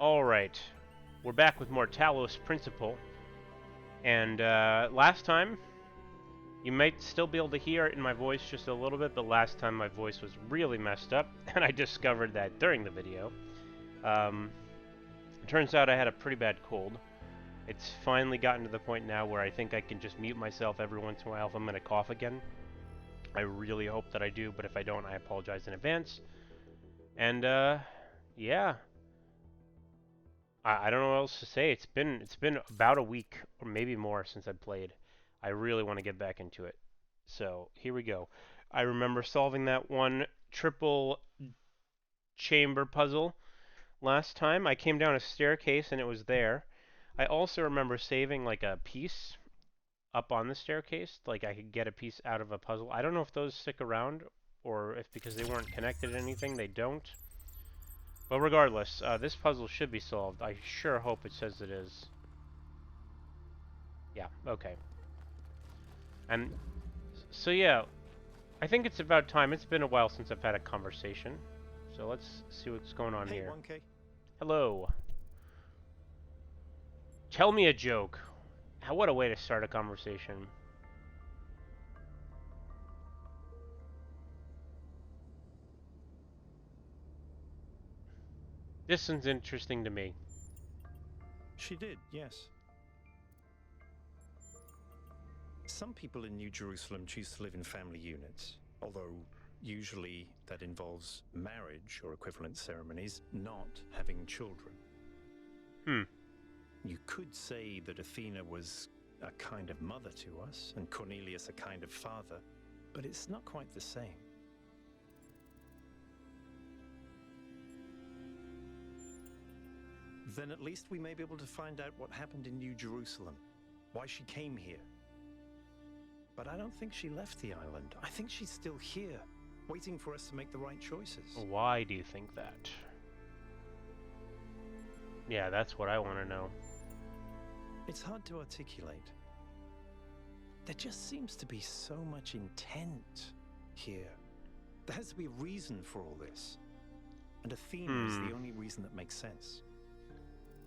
Alright, we're back with more Talos Principle, and last time, you might still be able to hear it in my voice just a little bit, but last time my voice was really messed up, and I discovered that during the video. Um, it turns out I had a pretty bad cold. It's finally gotten to the point now where I think I can just mute myself every once in a while if I'm going to cough again. I really hope that I do, but if I don't, I apologize in advance. And, yeah. I don't know what else to say. It's been about a week or maybe more since I played. I really want to get back into it. So here we go. I remember solving that one triple chamber puzzle last time. I came down a staircase and it was there. I also remember saving like a piece up on the staircase, like I could get a piece out of a puzzle. I don't know if those stick around or if because they weren't connected to anything they don't. But regardless, this puzzle should be solved. I sure hope it says it is. Yeah, okay. And so yeah, I think it's about time. It's been a while since I've had a conversation. So let's see what's going on here. 1K. Hello. Tell me a joke. What a way to start a conversation. This one's interesting to me. She did, yes. Some people in New Jerusalem choose to live in family units, although usually that involves marriage or equivalent ceremonies, not having children. You could say that Athena was a kind of mother to us, and Cornelius a kind of father, but it's not quite the same. Then at least we may be able to find out what happened in New Jerusalem, why she came here. But I don't think she left the island. I think she's still here, waiting for us to make the right choices. Why do you think that? Yeah, that's what I want to know. It's hard to articulate. There just seems to be so much intent here. There has to be a reason for all this. And Athena is the only reason that makes sense.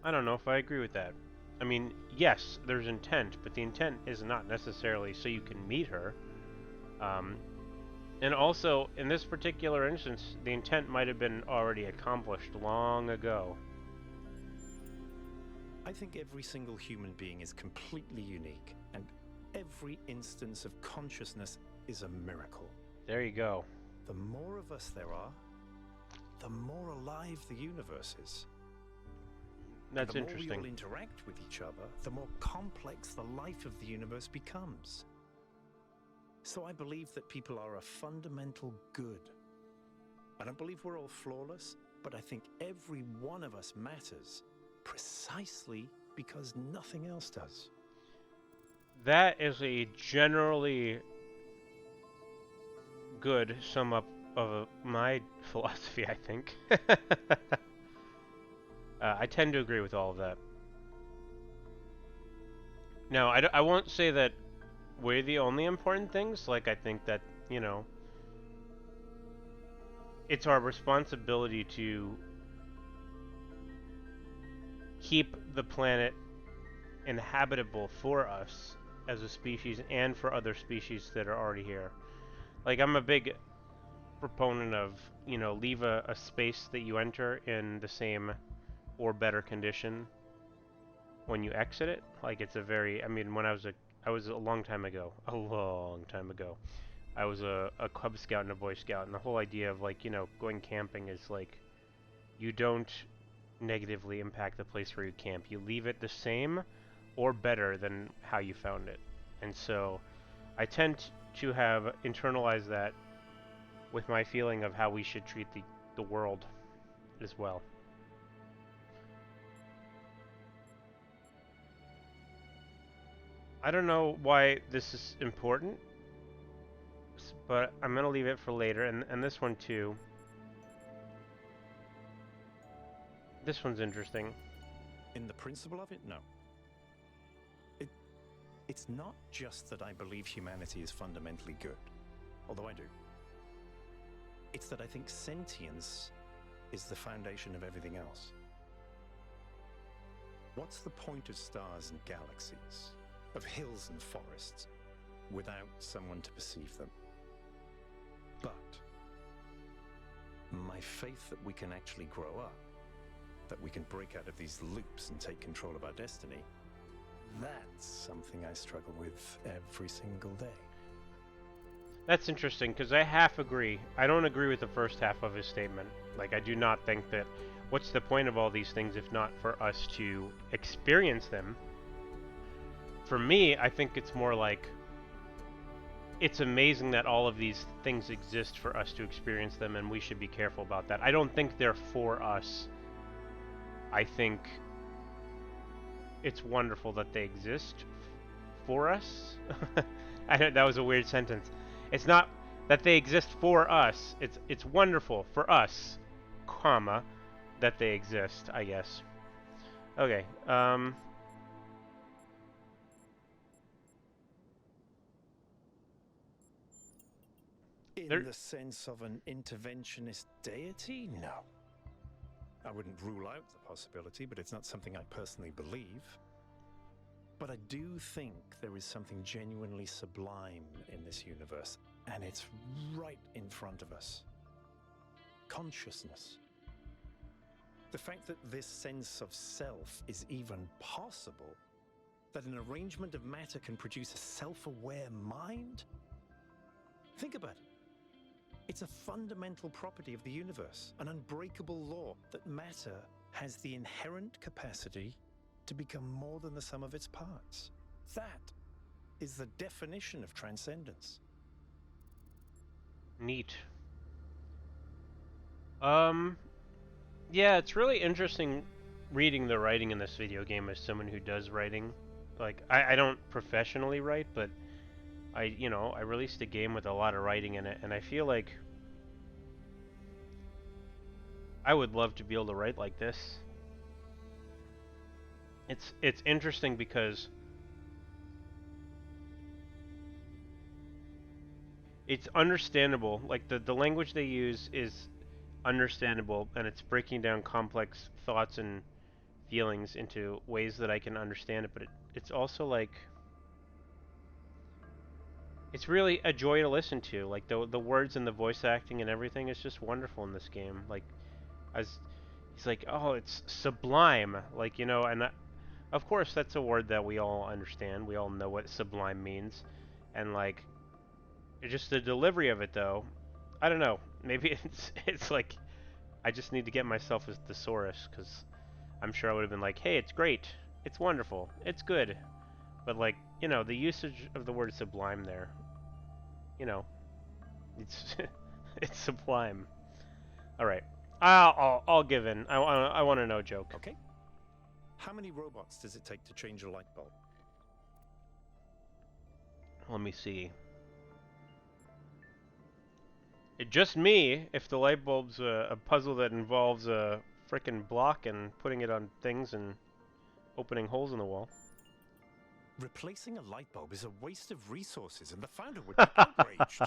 I don't know if I agree with that. I mean, yes, there's intent, but the intent is not necessarily so you can meet her. And also, in this particular instance, the intent might have been already accomplished long ago. I think every single human being is completely unique, and every instance of consciousness is a miracle. There you go. The more of us there are, the more alive the universe is. That's the more interesting. we all interact with each other, the more complex the life of the universe becomes. So I believe that people are a fundamental good. I don't believe we're all flawless, but I think every one of us matters precisely because nothing else does. That is a generally good sum up of my philosophy, I think. I tend to agree with all of that. Now, I won't say that we're the only important things. Like, I think that, you know, it's our responsibility to keep the planet inhabitable for us as a species and for other species that are already here. Like, I'm a big proponent of, you know, leave a space that you enter in the same or better condition when you exit it. Like, it's a very, I mean, when I was a long time ago, I was a Cub Scout and a Boy Scout, and the whole idea of, like, you know, going camping is like, you don't negatively impact the place where you camp. You leave it the same or better than how you found it. And so I tend to have internalized that with my feeling of how we should treat the world as well. I don't know why this is important, but I'm going to leave it for later, and this one too. This one's interesting. In the principle of it, no. It's not just that I believe humanity is fundamentally good, although I do. It's that I think sentience is the foundation of everything else. What's the point of stars and galaxies, of hills and forests, without someone to perceive them? But my faith that we can actually grow up, that we can break out of these loops and take control of our destiny, that's something I struggle with every single day. That's interesting, because I half agree. I don't agree with the first half of his statement. Like, I do not think that, what's the point of all these things if not for us to experience them? For me, I think it's more like, it's amazing that all of these things exist for us to experience them, and we should be careful about that. I don't think they're for us. I think it's wonderful that they exist for us. That was a weird sentence. It's not that they exist for us. It's wonderful for us, comma, that they exist, I guess. Okay. In the sense of an interventionist deity? No. I wouldn't rule out the possibility, but it's not something I personally believe. But I do think there is something genuinely sublime in this universe, and it's right in front of us. Consciousness. The fact that this sense of self is even possible, that an arrangement of matter can produce a self-aware mind? Think about it. It's a fundamental property of the universe, an unbreakable law that matter has the inherent capacity to become more than the sum of its parts. That is the definition of transcendence. Neat. Yeah, it's really interesting reading the writing in this video game as someone who does writing. Like, I don't professionally write, but I released a game with a lot of writing in it, and I feel like I would love to be able to write like this. It's interesting because it's understandable. Like, the language they use is understandable, and it's breaking down complex thoughts and feelings into ways that I can understand it, but it's also like, it's really a joy to listen to. Like, the words and the voice acting and everything is just wonderful in this game. Like, as he's like, oh, it's sublime, like, and of course that's a word that we all understand. We all know what sublime means, and like, it's just the delivery of it, though. I don't know. Maybe it's like, I just need to get myself as thesaurus, because I'm sure I would have been like, hey, it's great, it's wonderful, it's good, but like, the usage of the word sublime there, it's it's sublime. All right, I'll give in. I want to know, joke. Okay. How many robots does it take to change a light bulb? Let me see. Just me, if the light bulb's a puzzle that involves a frickin' block and putting it on things and opening holes in the wall. Replacing a light bulb is a waste of resources, and the founder would be outraged.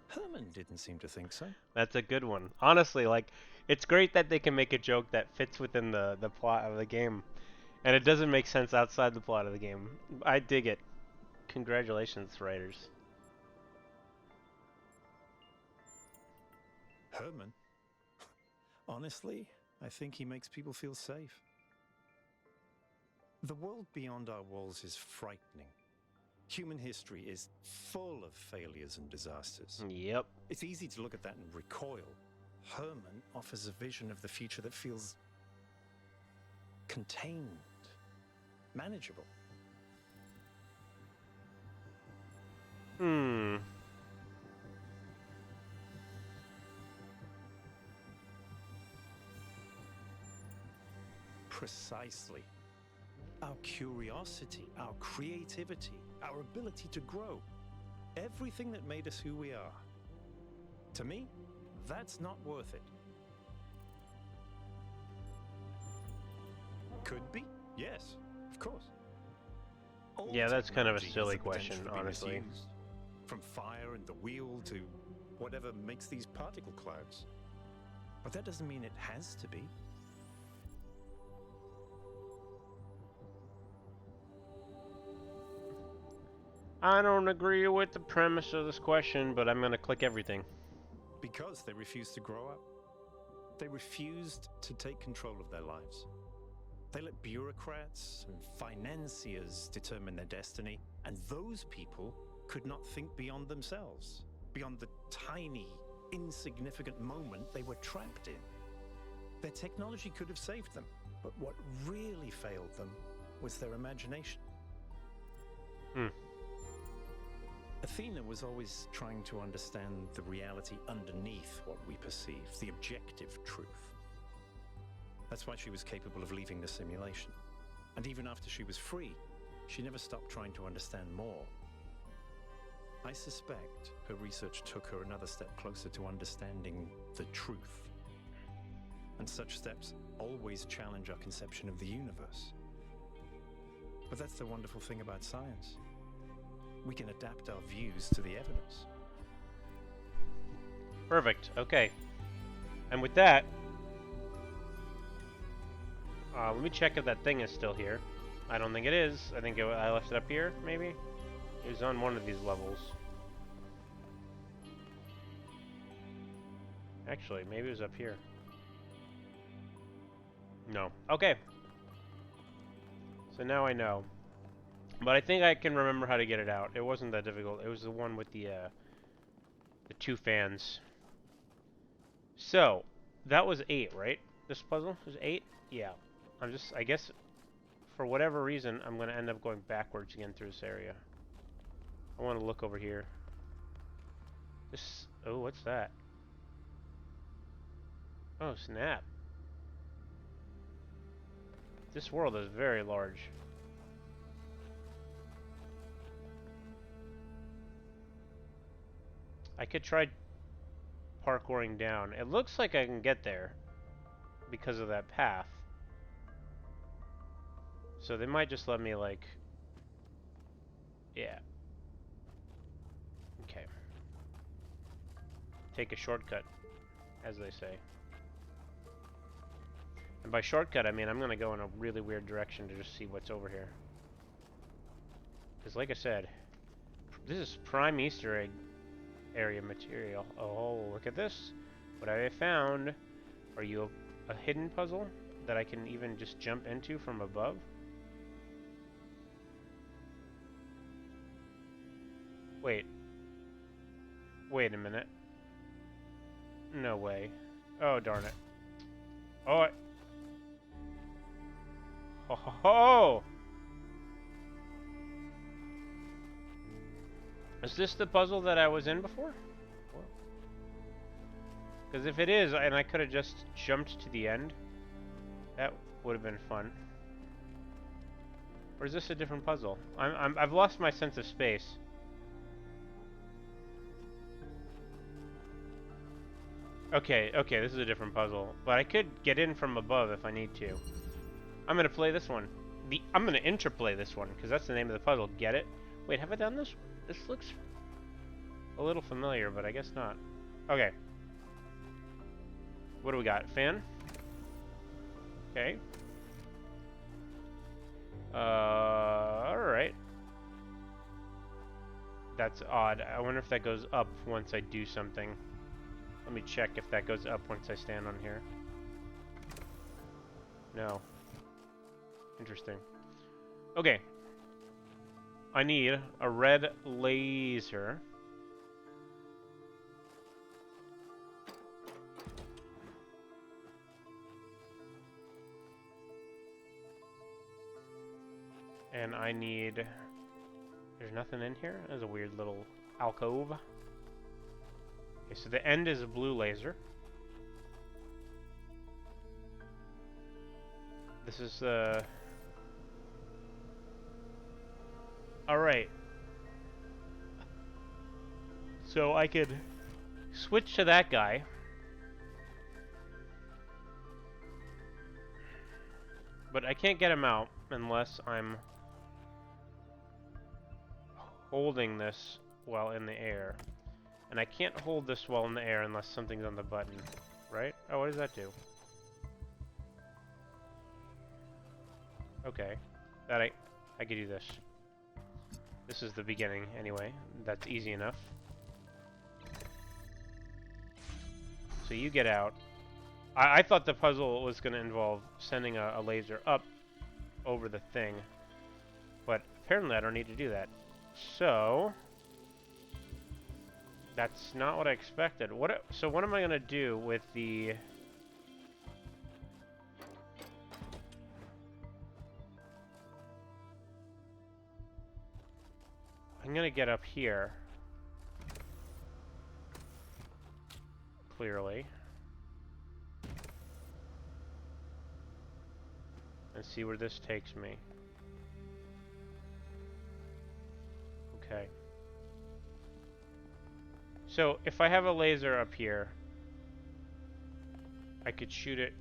Herman didn't seem to think so. That's a good one. Honestly, like, it's great that they can make a joke that fits within the plot of the game, and it doesn't make sense outside the plot of the game. I dig it. Congratulations, writers. Herman? Honestly, I think he makes people feel safe. The world beyond our walls is frightening. Human history is full of failures and disasters. Yep. It's easy to look at that and recoil. Herman offers a vision of the future that feels contained, manageable. Precisely. Our curiosity, our creativity, our ability to grow. Everything that made us who we are. To me, that's not worth it. Could be? Yes, of course. All Yeah, that's kind of a technology has silly the potential question, to be honestly. misused. From fire and the wheel to whatever makes these particle clouds. But that doesn't mean it has to be. I don't agree with the premise of this question, but I'm going to click everything. Because they refused to grow up. They refused to take control of their lives. They let bureaucrats and financiers determine their destiny, and those people could not think beyond themselves, beyond the tiny, insignificant moment they were trapped in. Their technology could have saved them, but what really failed them was their imagination. Athena was always trying to understand the reality underneath what we perceive, the objective truth. That's why she was capable of leaving the simulation. And even after she was free, she never stopped trying to understand more. I suspect her research took her another step closer to understanding the truth. And such steps always challenge our conception of the universe. But that's the wonderful thing about science. We can adapt our views to the evidence. Perfect. Okay. And with that, let me check if that thing is still here. I don't think it is. I think I left it up here, maybe? It was on one of these levels. Actually, maybe it was up here. No. Okay. So now I know. But I think I can remember how to get it out. It wasn't that difficult. It was the one with the 2 fans. So, that was 8, right? This puzzle was 8? Yeah. I guess, for whatever reason, I'm going to end up going backwards again through this area. I want to look over here. Oh, what's that? Oh, snap. This world is very large. I could try parkouring down. It looks like I can get there because of that path. So they might just let me, like... Yeah. Okay. Take a shortcut, as they say. And by shortcut, I mean I'm going to go in a really weird direction to just see what's over here. Because like I said, this is prime Easter egg area material. Oh, look at this. What I found. Are you a hidden puzzle that I can even just jump into from above? Wait. Wait a minute. No way. Oh, darn it. Oh, ho ho ho! Is this the puzzle that I was in before? Because if it is, and I could have just jumped to the end, that would have been fun. Or is this a different puzzle? I've lost my sense of space. Okay, this is a different puzzle, but I could get in from above if I need to. I'm gonna play this one. I'm gonna interplay this one because that's the name of the puzzle. Get it? Wait, have I done this? This looks a little familiar, but I guess not. Okay. What do we got? Fan? Okay. Alright. That's odd. I wonder if that goes up once I do something. Let me check if that goes up once I stand on here. No. Interesting. Okay. I need a red laser. And I need... There's nothing in here? There's a weird little alcove. Okay, so the end is a blue laser. This is Alright. So I could switch to that guy. But I can't get him out unless I'm holding this while in the air. And I can't hold this while in the air unless something's on the button. right? Oh, what does that do? Okay. I could do this. This is the beginning, anyway. That's easy enough. So you get out. I thought the puzzle was going to involve sending a laser up over the thing. But apparently I don't need to do that. So... that's not what I expected. So what am I going to do with the... I'm going to get up here. Clearly. And see where this takes me. Okay. So, if I have a laser up here, I could shoot it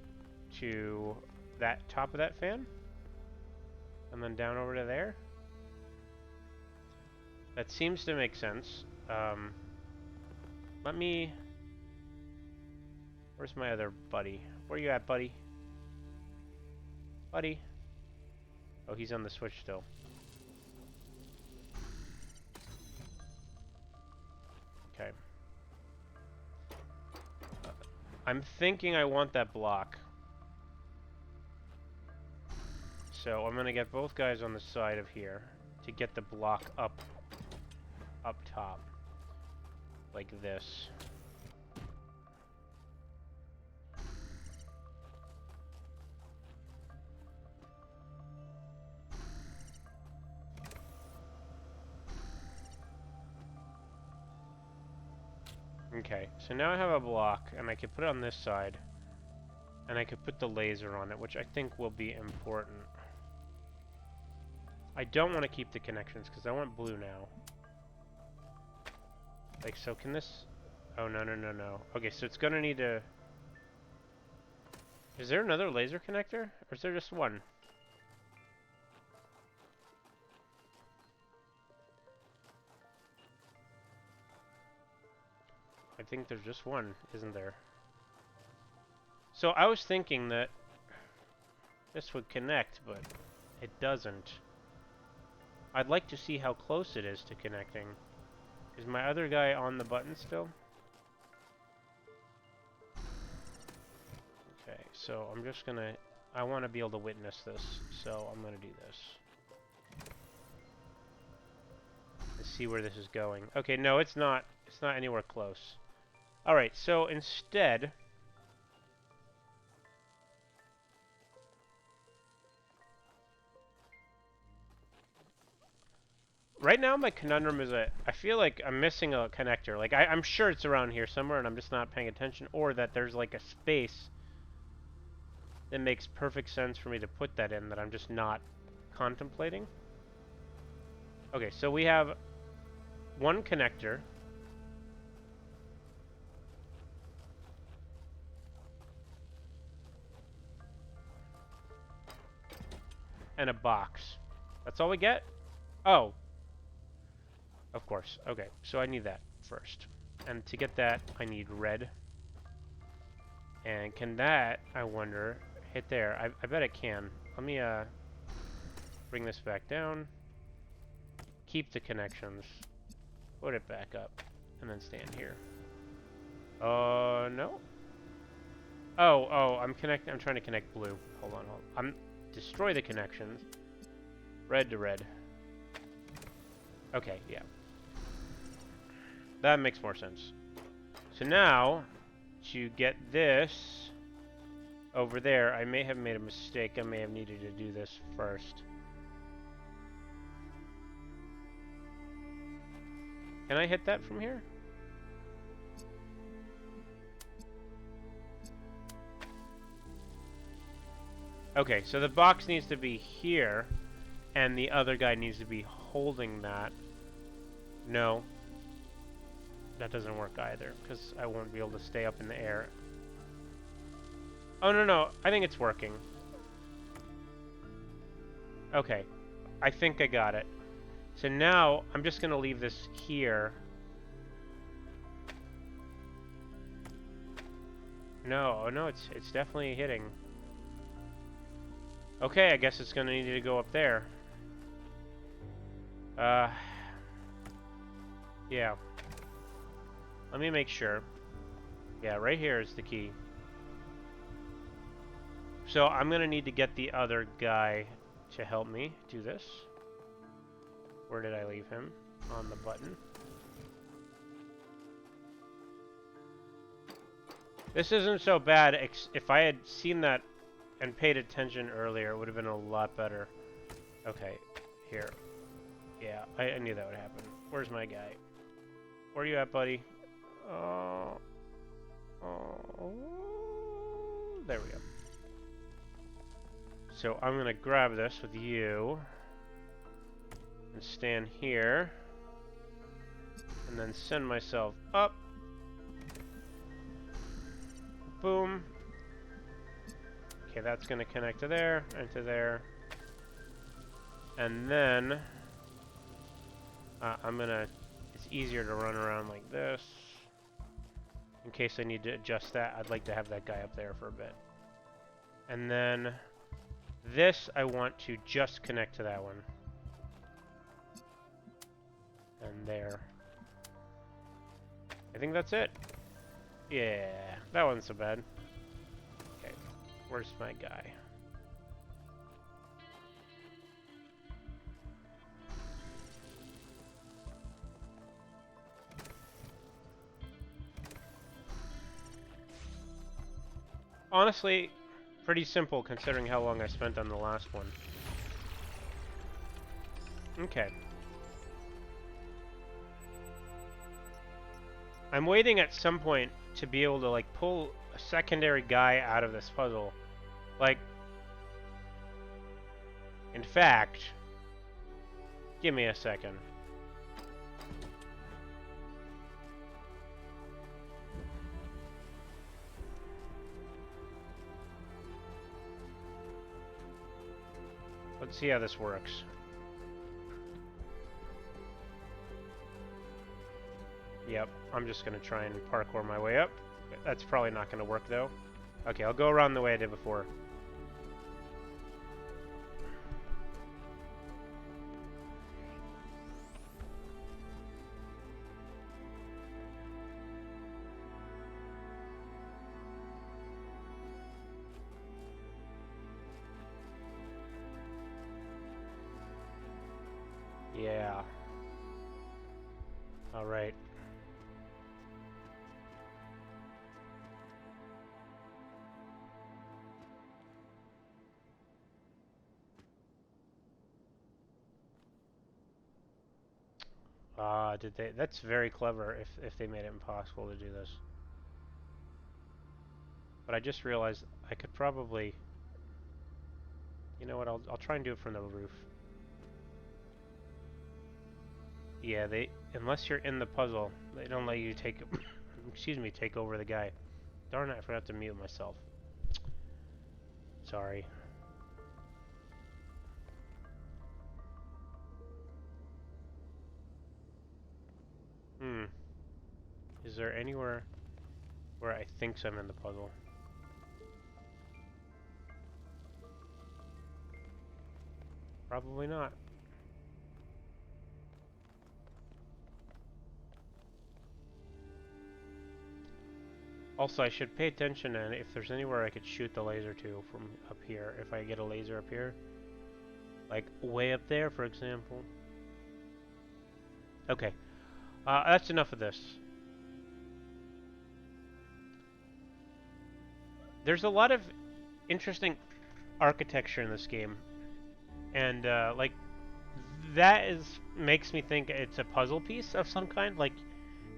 to that top of that fan? And then down over to there? That seems to make sense. Let me... Where's my other buddy? Where you at, buddy? Buddy? Oh, he's on the switch still. Okay. I'm thinking I want that block. So I'm gonna get both guys on the side of here to get the block up top. Like this. Okay, so now I have a block, and I can put it on this side, and I could put the laser on it, which I think will be important. I don't want to keep the connections, because I want blue now. Like, so can this... Oh, no, no, no, no. Okay, so it's going to need to... Is there another laser connector? Or is there just one? I think there's just one, isn't there? So I was thinking that this would connect, but it doesn't. I'd like to see how close it is to connecting. Is my other guy on the button still? Okay, so I'm just gonna... I want to be able to witness this, so I'm gonna do this. Let's see where this is going. Okay, no, it's not. It's not anywhere close. Alright, so instead... Right now my conundrum is that I feel like I'm missing a connector. Like, I'm sure it's around here somewhere and I'm just not paying attention. Or that there's like a space that makes perfect sense for me to put that in that I'm just not contemplating. Okay, so we have one connector. And a box. That's all we get? Oh. Of course. Okay, so I need that first. And to get that, I need red. And can that, I wonder, hit there? I bet it can. Let me bring this back down. Keep the connections. Put it back up. And then stand here. No? Oh, I'm trying to connect blue. Hold on. Destroy the connections. Red to red. Okay, yeah. That makes more sense. So now, to get this over there, I may have made a mistake. I may have needed to do this first. Can I hit that from here? Okay, so the box needs to be here, and the other guy needs to be holding that. No. That doesn't work either, because I won't be able to stay up in the air. Oh, no. I think it's working. Okay. I think I got it. So now, I'm just going to leave this here. No, oh no, it's definitely hitting. Okay, I guess it's gonna need to go up there. Yeah. Let me make sure. Yeah, right here is the key. So I'm gonna need to get the other guy to help me do this. Where did I leave him? On the button. This isn't so bad. If I had seen that and paid attention earlier, it would have been a lot better. Okay, here. Yeah, I knew that would happen. Where's my guy? Where are you at, buddy? Oh, there we go. So I'm gonna grab this with you and stand here, and then send myself up. Boom. Okay, that's gonna connect to there and to there, and then it's easier to run around like this. In case I need to adjust that, I'd like to have that guy up there for a bit. And then this I want to just connect to that one. And there. I think that's it. Yeah, that wasn't so bad. Okay, where's my guy? Honestly, pretty simple considering how long I spent on the last one. Okay. I'm waiting at some point to be able to, like, pull a secondary guy out of this puzzle. Like, in fact, give me a second. Let's see how this works. Yep, I'm just gonna try and parkour my way up. That's probably not gonna work though. Okay, I'll go around the way I did before. Yeah. Alright. Did they? That's very clever if they made it impossible to do this. But I just realized I could probably... You know what, I'll try and do it from the roof. Yeah, unless you're in the puzzle, they don't let you take... excuse me, take over the guy. Darn it, I forgot to mute myself. Sorry. Is there anywhere where I think I'm in the puzzle? Probably not. Also, I should pay attention and if there's anywhere I could shoot the laser to from up here. If I get a laser up here. Like, way up there, for example. Okay. That's enough of this. There's a lot of interesting architecture in this game. And, like, makes me think it's a puzzle piece of some kind. Like,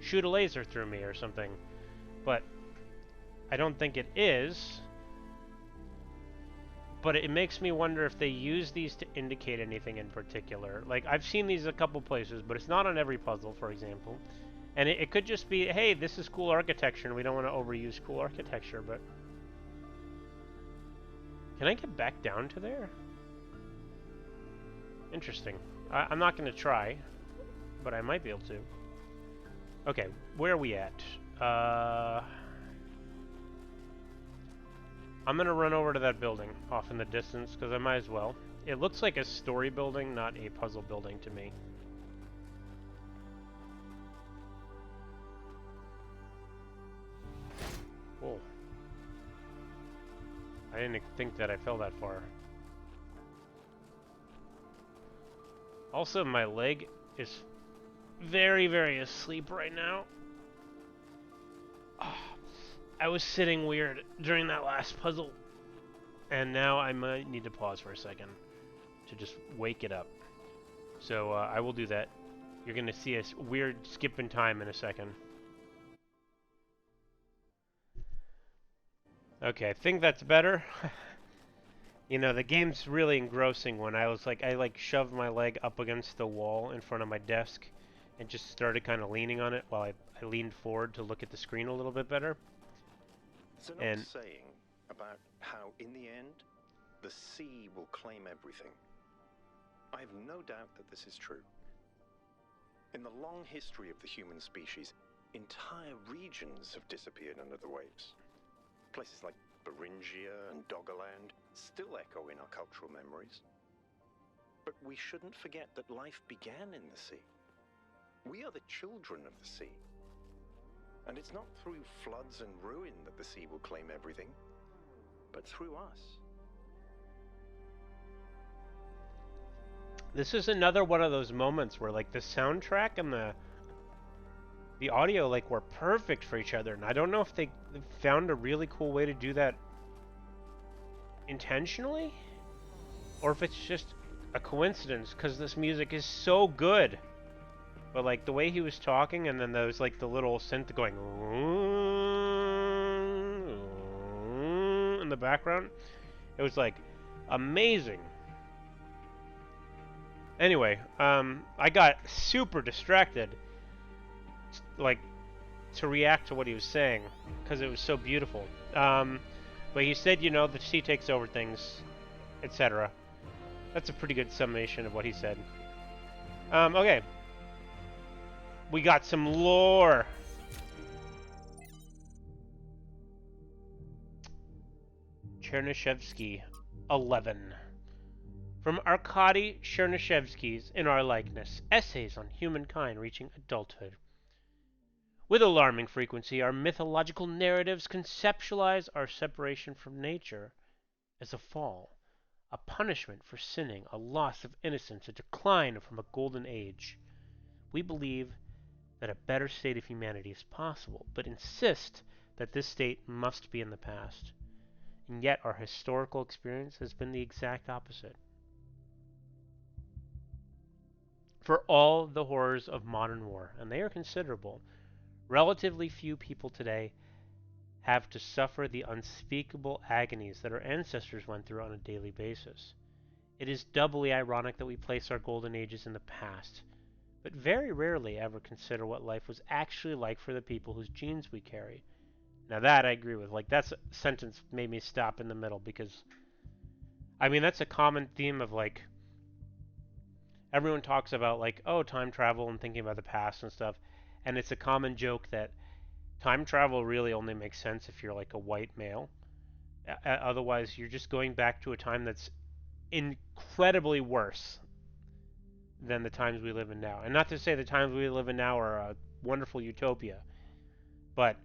shoot a laser through me or something. But I don't think it is. But it makes me wonder if they use these to indicate anything in particular. Like, I've seen these a couple places, but it's not on every puzzle, for example. And it could just be, hey, this is cool architecture, and we don't want to overuse cool architecture, but... Can I get back down to there? Interesting. I'm not going to try, but I might be able to. Okay, where are we at? I'm gonna run over to that building off in the distance because I might as well. It looks like a story building, not a puzzle building to me. Whoa. I didn't think that I fell that far. Also, my leg is very, very asleep right now. Oh, I was sitting weird during that last puzzle, and now I might need to pause for a second to just wake it up. So I will do that. You're going to see a weird skip in time in a second. Okay, I think that's better. You know, the game's really engrossing when I shoved my leg up against the wall in front of my desk and just started kind of leaning on it while I leaned forward to look at the screen a little bit better. There's an old saying about how, in the end, the sea will claim everything. I have no doubt that this is true. In the long history of the human species, entire regions have disappeared under the waves. Places like Beringia and Doggerland still echo in our cultural memories. But we shouldn't forget that life began in the sea. We are the children of the sea. And it's not through floods and ruin that the sea will claim everything, but through us. This is another one of those moments where like the soundtrack and the audio like were perfect for each other, and I don't know if they found a really cool way to do that intentionally or if it's just a coincidence because this music is so good. But like the way he was talking and then there was like the little synth going in the background, it was like amazing. Anyway, I got super distracted, like, to react to what he was saying, because it was so beautiful. But he said, you know, the sea takes over things, etc. That's a pretty good summation of what he said. Okay. We got some lore. Chernyshevsky, 11. From Arkady Chernyshevsky's In Our Likeness, Essays on Humankind Reaching Adulthood. With alarming frequency, our mythological narratives conceptualize our separation from nature as a fall, a punishment for sinning, a loss of innocence, a decline from a golden age. We believe that a better state of humanity is possible, but insist that this state must be in the past. And yet our historical experience has been the exact opposite. For all the horrors of modern war, and they are considerable, relatively few people today have to suffer the unspeakable agonies that our ancestors went through on a daily basis. It is doubly ironic that we place our golden ages in the past, but very rarely ever consider what life was actually like for the people whose genes we carry. Now that I agree with. Like, that sentence made me stop in the middle because, I mean, that's a common theme of, like, everyone talks about, like, oh, time travel and thinking about the past and stuff, and it's a common joke that time travel really only makes sense if you're, like, a white male. Otherwise, you're just going back to a time that's incredibly worse than the times we live in now. And not to say the times we live in now are a wonderful utopia, but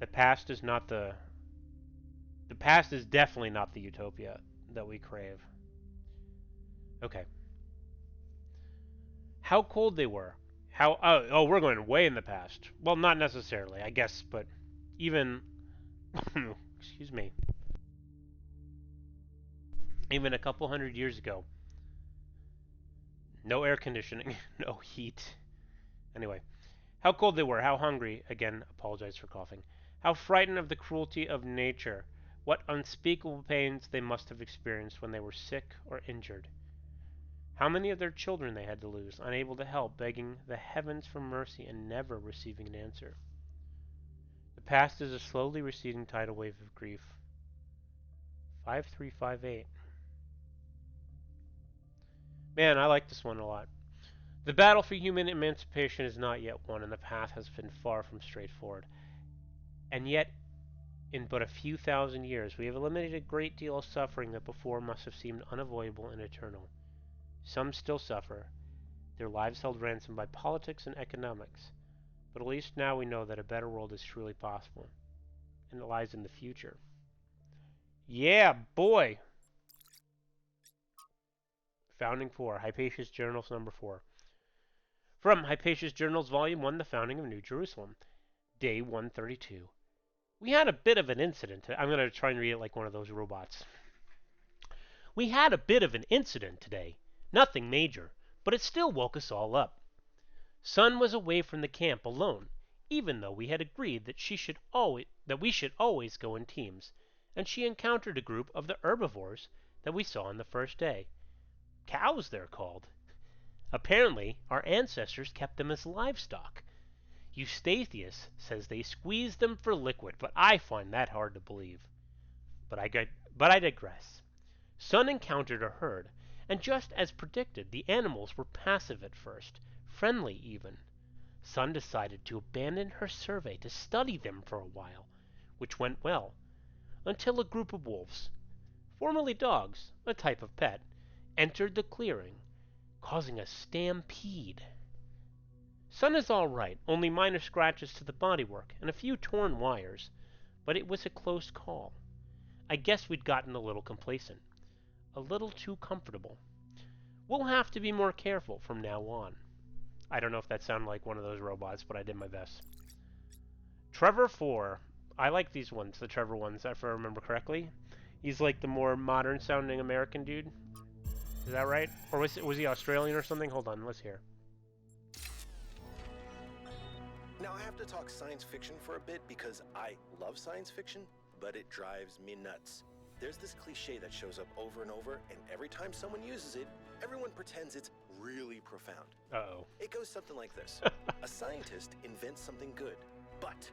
the past is not the past is definitely not the utopia that we crave. Okay. How cold they were. How we're going way in the past. Well, not necessarily, I guess, but even excuse me. Even a couple hundred years ago. No air conditioning, no heat. Anyway, how cold they were, how hungry. Again, apologize for coughing. How frightened of the cruelty of nature. What unspeakable pains they must have experienced when they were sick or injured. How many of their children they had to lose, unable to help, begging the heavens for mercy and never receiving an answer. The past is a slowly receding tidal wave of grief. 5358. Man, I like this one a lot. The battle for human emancipation is not yet won, and the path has been far from straightforward. And yet, In but a few thousand years, we have eliminated a great deal of suffering that before must have seemed unavoidable and eternal. Some still suffer, their lives held ransom by politics and economics, but at least now we know that a better world is truly possible, and it lies in the future. Yeah, boy! Founding 4, Hypatia's Journals number 4. From Hypatia's Journals, Volume 1, The Founding of New Jerusalem, Day 132. We had a bit of an incident. I'm going to try and read it like one of those robots. We had a bit of an incident today. Nothing major, but it still woke us all up. Sun was away from the camp alone, even though we had agreed that we should always go in teams, and she encountered a group of the herbivores that we saw on the first day. Cows, they're called. Apparently, our ancestors kept them as livestock. Eustathius says they squeezed them for liquid, but I find that hard to believe. But I digress. Sun encountered a herd, and just as predicted, the animals were passive at first, friendly even. Sun decided to abandon her survey to study them for a while, which went well, until a group of wolves, formerly dogs, a type of pet, entered the clearing, causing a stampede. Sun is all right, only minor scratches to the bodywork and a few torn wires, but it was a close call. I guess we'd gotten a little complacent, a little too comfortable. We'll have to be more careful from now on. I don't know if that sounded like one of those robots, but I did my best. Trevor 4. I like these ones, the Trevor ones, if I remember correctly. He's like the more modern sounding American dude. Is that right? Or was he Australian or something? Hold on, let's hear. Now, I have to talk science fiction for a bit because I love science fiction, but it drives me nuts. There's this cliche that shows up over and over, and every time someone uses it, everyone pretends it's really profound. Uh-oh. It goes something like this. A scientist invents something good, but,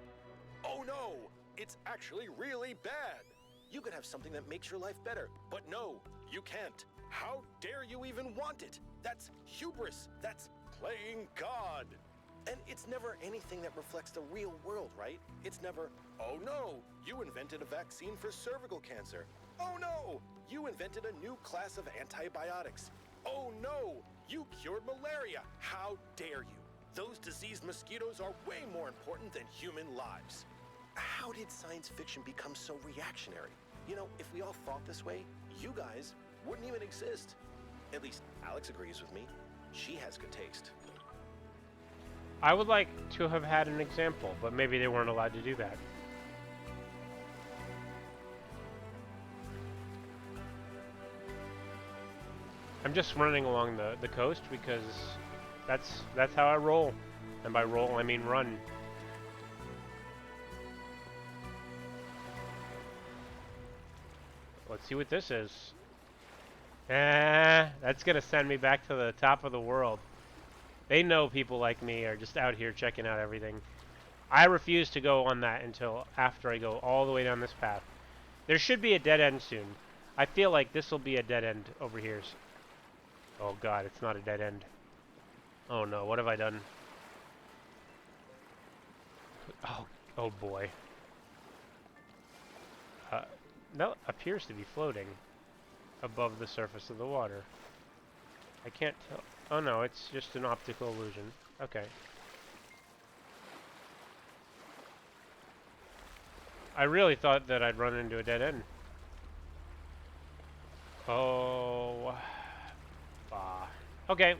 oh no, it's actually really bad. You could have something that makes your life better, but no, you can't. How dare you even want it? That's hubris. That's playing God. And it's never anything that reflects the real world, right? It's never, oh no, you invented a vaccine for cervical cancer. Oh no, you invented a new class of antibiotics. Oh no, you cured malaria. How dare you? Those diseased mosquitoes are way more important than human lives. How did science fiction become so reactionary? You know, if we all thought this way, you guys wouldn't even exist. At least Alex agrees with me. She has good taste. I would like to have had an example, but maybe they weren't allowed to do that. I'm just running along the coast because that's how I roll. And by roll, I mean run. Let's see what this is. That's gonna send me back to the top of the world. They know people like me are just out here checking out everything. I refuse to go on that until after I go all the way down this path. There should be a dead end soon. I feel like this will be a dead end over here. Oh god, it's not a dead end. Oh no, what have I done? Oh boy. That appears to be floating above the surface of the water. I can't tell. Oh no, it's just an optical illusion. Okay. I really thought that I'd run into a dead end. Oh. Okay.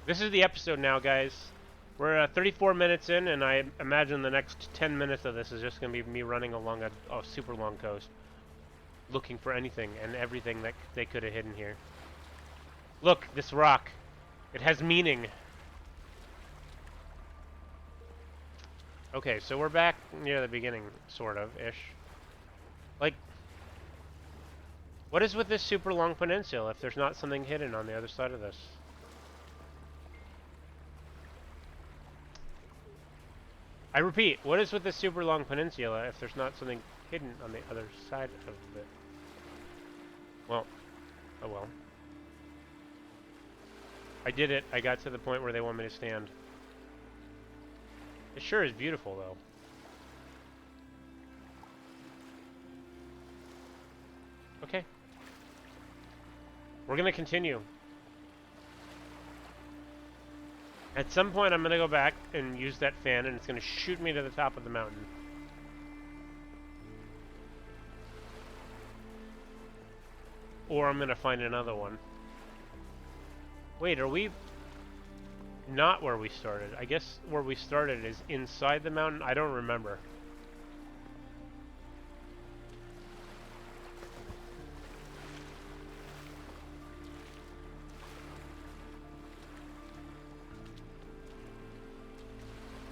This is the episode now, guys. We're 34 minutes in, and I imagine the next 10 minutes of this is just going to be me running along a super long coast, looking for anything and everything that they could have hidden here. Look, this rock. It has meaning. Okay, so we're back near the beginning, sort of, ish. Like, what is with this super long peninsula if there's not something hidden on the other side of this? I repeat, what is with this super long peninsula if there's not something hidden on the other side of it? Well, oh well. I did it. I got to the point where they want me to stand. It sure is beautiful, though. Okay. We're gonna continue. At some point, I'm gonna go back and use that fan, and it's gonna shoot me to the top of the mountain. Or I'm gonna find another one. Wait, are we not where we started? I guess where we started is inside the mountain. I don't remember.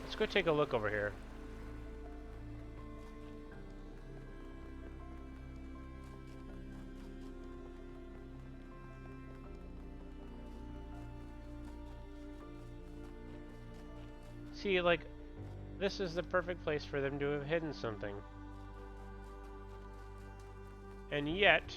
Let's go take a look over here. See, like, this is the perfect place for them to have hidden something. And yet,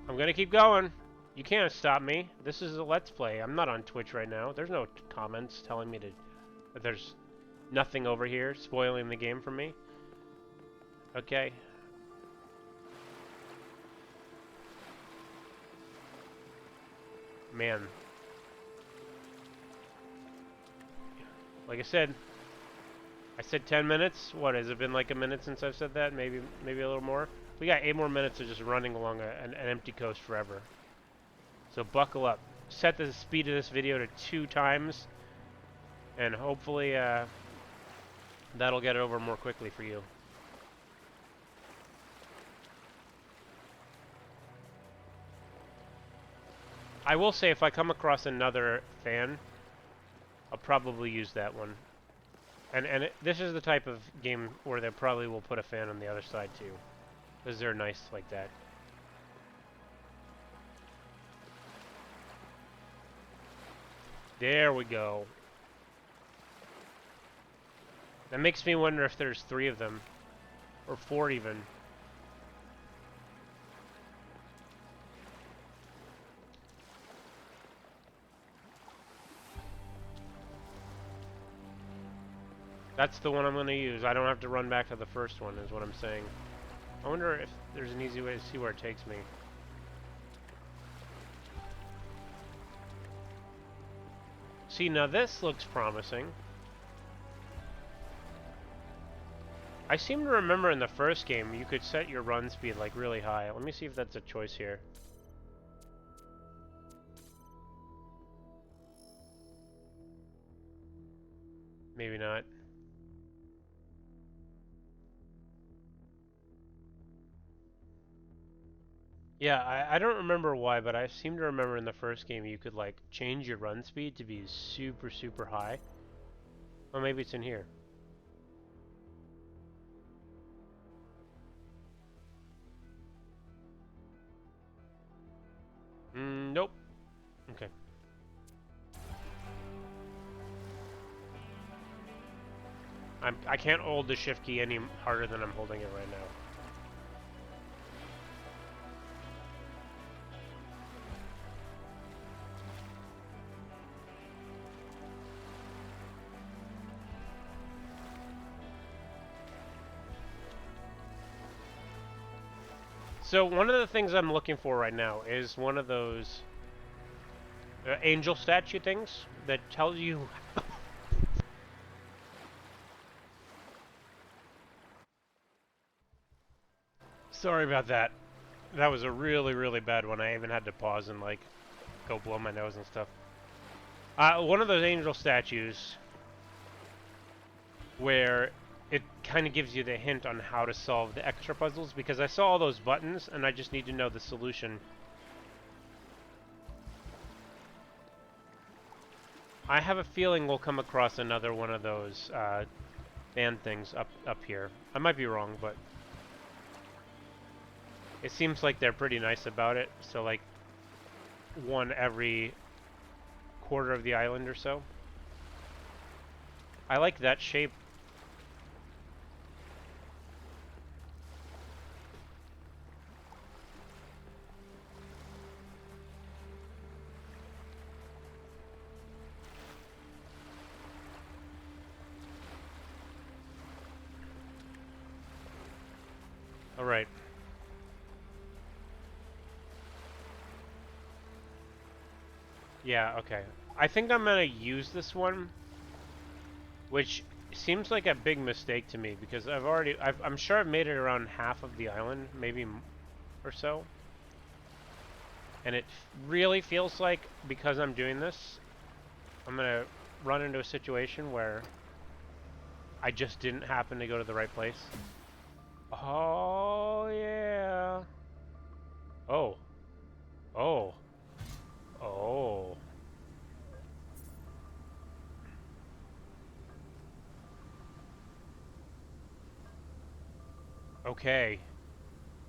I'm gonna keep going. You can't stop me. This is a Let's Play. I'm not on Twitch right now. There's no comments telling me that there's nothing over here spoiling the game for me. Okay. Man. Like I said 10 minutes. What, has it been like a minute since I've said that? Maybe a little more. We got 8 more minutes of just running along an empty coast forever. So buckle up. Set the speed of this video to 2 times, and hopefully that'll get it over more quickly for you. I will say, if I come across another fan, I'll probably use that one. And this is the type of game where they probably will put a fan on the other side too, because they're nice like that. There we go. That makes me wonder if there's 3 of them, or 4 even. That's the one I'm going to use. I don't have to run back to the first one, is what I'm saying. I wonder if there's an easy way to see where it takes me. See, now this looks promising. I seem to remember in the first game you could set your run speed like really high. Let me see if that's a choice here. Maybe not. Yeah, I don't remember why, but I seem to remember in the first game you could like change your run speed to be super, super high. Or maybe it's in here. Nope. Okay. I can't hold the shift key any harder than I'm holding it right now. So one of the things I'm looking for right now is one of those angel statue things that tells you Sorry about that. That was a really, really bad one. I even had to pause and like go blow my nose and stuff. One of those angel statues where it kind of gives you the hint on how to solve the extra puzzles, because I saw all those buttons and I just need to know the solution. I have a feeling we'll come across another one of those fan things up here. I might be wrong, but it seems like they're pretty nice about it. So like one every quarter of the island or so. I like that shape. Alright. Yeah, okay. I think I'm gonna use this one, which seems like a big mistake to me because I'm sure I've made it around half of the island, maybe or so. And it really feels like because I'm doing this, I'm gonna run into a situation where I just didn't happen to go to the right place. Oh, yeah. Oh. Oh. Oh. Okay.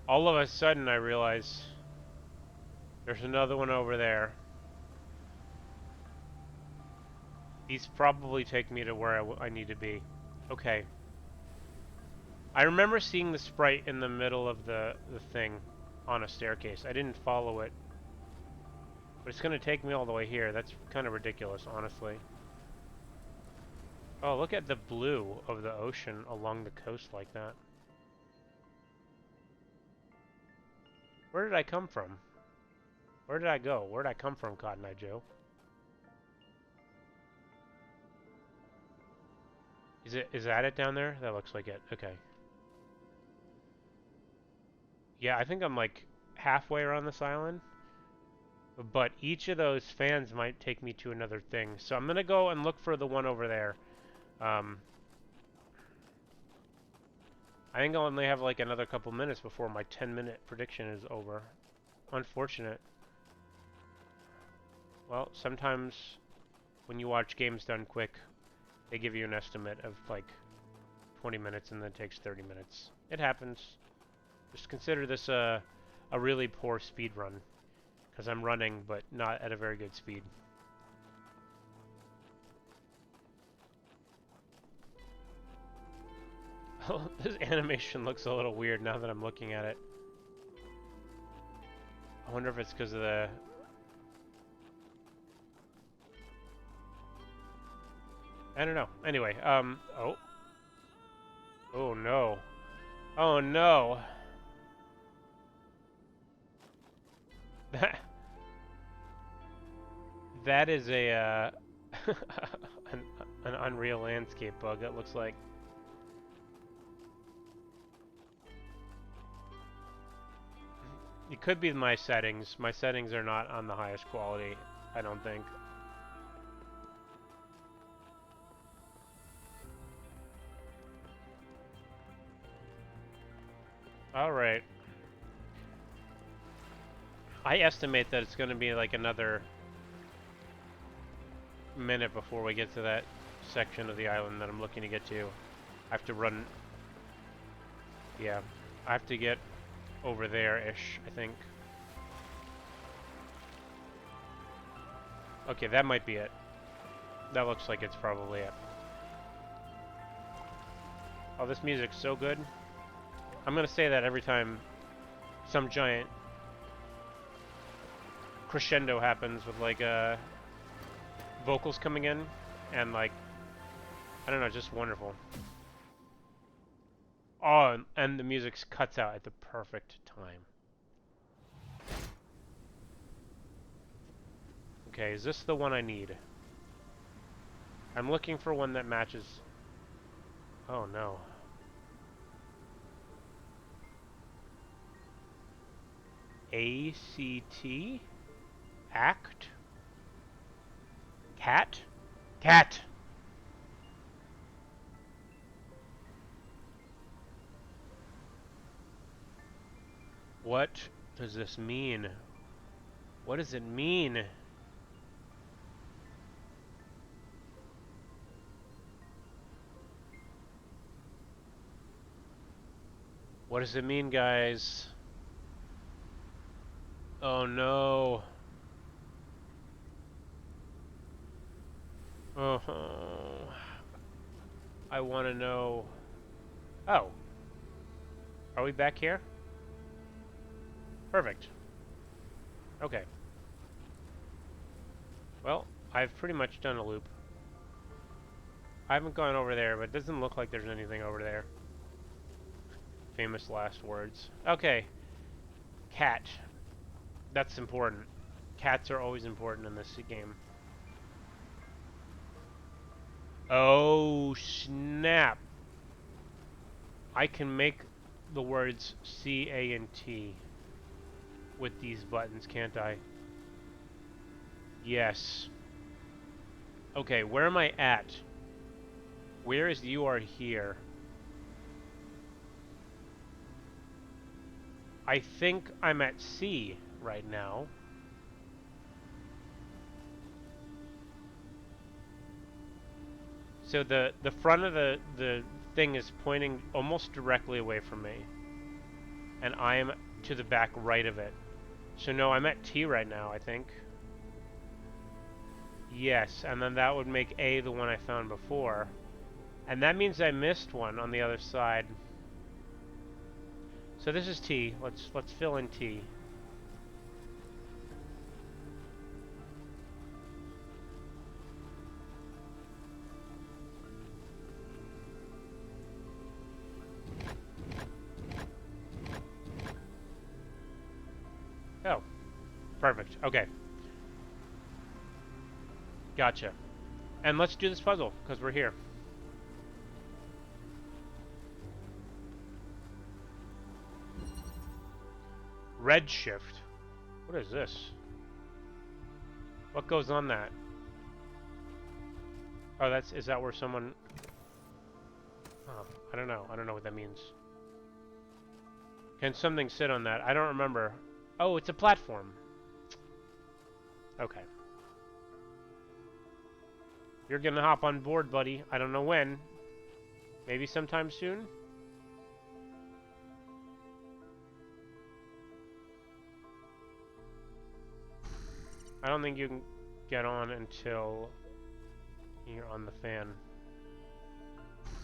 All of a sudden I realize there's another one over there. These probably take me to where I need to be. Okay. I remember seeing the sprite in the middle of the thing on a staircase. I didn't follow it. But it's going to take me all the way here. That's kind of ridiculous, honestly. Oh, look at the blue of the ocean along the coast like that. Where did I come from? Where did I go? Where did I come from, Cotton Eye Joe? Is that it down there? That looks like it. Okay. Yeah, I think I'm like halfway around this island. But each of those fans might take me to another thing. So I'm gonna go and look for the one over there. I think I'll only have like another couple minutes before my 10-minute prediction is over. Unfortunate. Well, sometimes when you watch games done quick, they give you an estimate of like 20 minutes and then it takes 30 minutes. It happens. Just consider this a really poor speed run. Because I'm running, but not at a very good speed. This animation looks a little weird now that I'm looking at it. I wonder if it's because of the... I don't know. Anyway, oh. Oh no. Oh no. That is a, an Unreal Landscape bug, it looks like. It could be my settings. My settings are not on the highest quality, I don't think. Alright. I estimate that it's going to be like another minute before we get to that section of the island that I'm looking to get to. I have to run... Yeah. I have to get over there-ish, I think. Okay, that might be it. That looks like it's probably it. Oh, this music's so good. I'm gonna say that every time some giant crescendo happens with like vocals coming in and like I don't know, just wonderful. Oh, and the music cuts out at the perfect time. Okay, is this the one I need? I'm looking for one that matches. Oh no. ACT? Act? Cat? Cat! What does this mean? What does it mean? What does it mean, guys? Oh no. Oh. I want to know. Oh. Are we back here? Perfect. Okay. Well, I've pretty much done a loop. I haven't gone over there, but it doesn't look like there's anything over there. Famous last words. Okay. Cat. That's important. Cats are always important in this game. Oh, snap. I can make the words C, A, and T with these buttons, can't I? Yes. Okay, where am I at? Where is you are here? I think I'm at C right now. So the front of the thing is pointing almost directly away from me. And I am to the back right of it. So no, I'm at T right now, I think. Yes, and then that would make A the one I found before. And that means I missed one on the other side. So this is T. Let's fill in T. Oh, perfect. Okay. Gotcha. And let's do this puzzle, because we're here. Redshift. What is this? What goes on that? Oh, is that where someone... Oh, I don't know. I don't know what that means. Can something sit on that? I don't remember. Oh, it's a platform. Okay. You're gonna hop on board, buddy. I don't know when. Maybe sometime soon? I don't think you can get on until you're on the fan.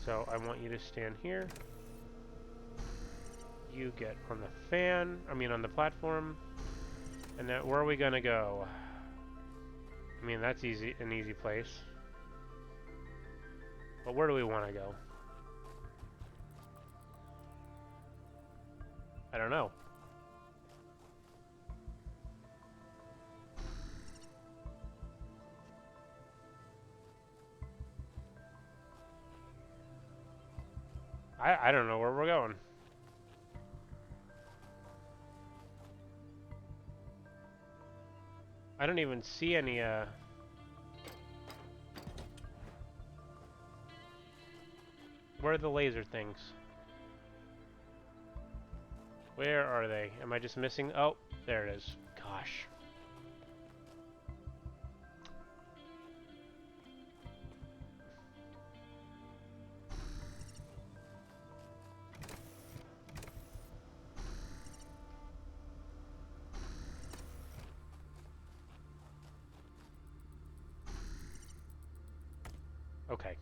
So I want you to stand here. You get on the fan, on the platform. And then where are we gonna go? I mean, that's easy, an easy place. But where do we want to go? I don't know. I don't know where we're going. I don't even see any, Where are the laser things? Where are they? Am I just missing? Oh, there it is. Gosh. Okay.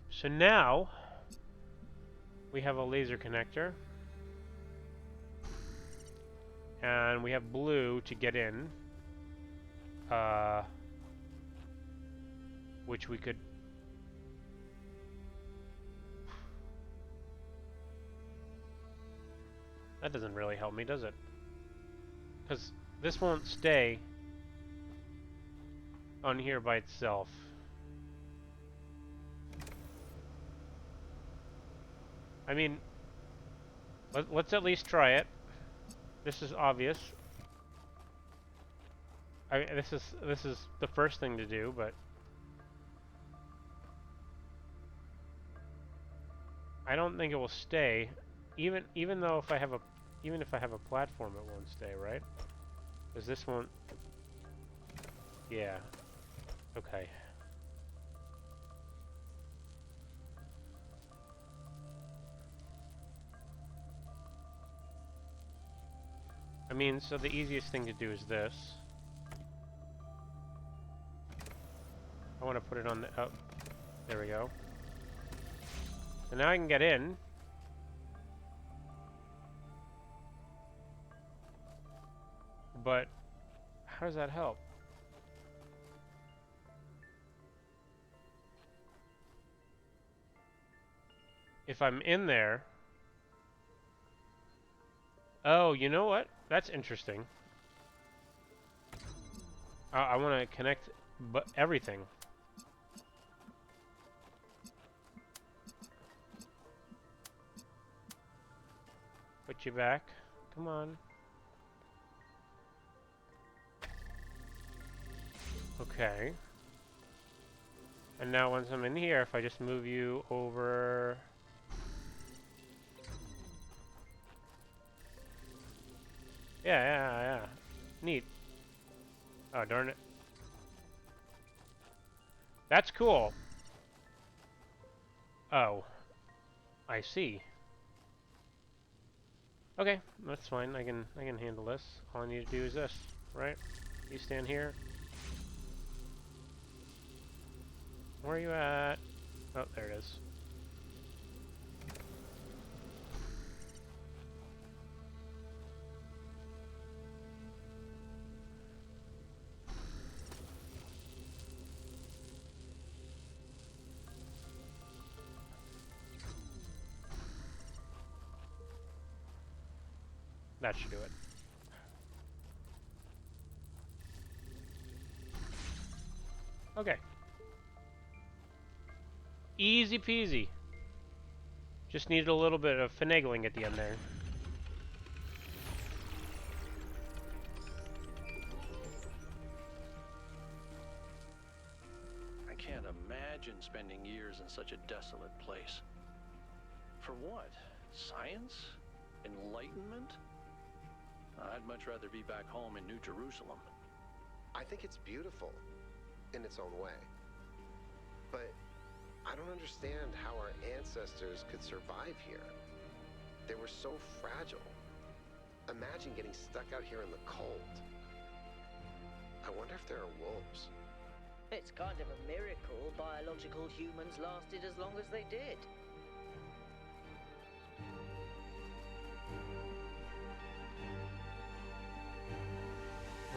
So now we have a laser connector. And we have blue to get in. Which we could... That doesn't really help me, does it? Because this won't stay on here by itself. I mean, let's at least try it. This is obvious. This is the first thing to do, but I don't think it will stay. Even though if I have a platform, it won't stay, right? Because this won't. Yeah. Okay. I mean, so the easiest thing to do is this. I want to put it on the... Oh, there we go. So now I can get in. But how does that help? If I'm in there... Oh, you know what? That's interesting. I want to connect everything. Put you back. Come on. Okay. And now once I'm in here, if I just move you over... Yeah. Neat. Oh, darn it. That's cool. Oh. I see. Okay, that's fine. I can handle this. All I need to do is this, right? You stand here. Where are you at? Oh, there it is. That should do it. Okay. Easy peasy. Just needed a little bit of finagling at the end there. I can't imagine spending years in such a desolate place. For what? Science? Enlightenment? I'd much rather be back home in New Jerusalem. I think it's beautiful in its own way. But I don't understand how our ancestors could survive here. They were so fragile. Imagine getting stuck out here in the cold. I wonder if there are wolves. It's kind of a miracle biological humans lasted as long as they did.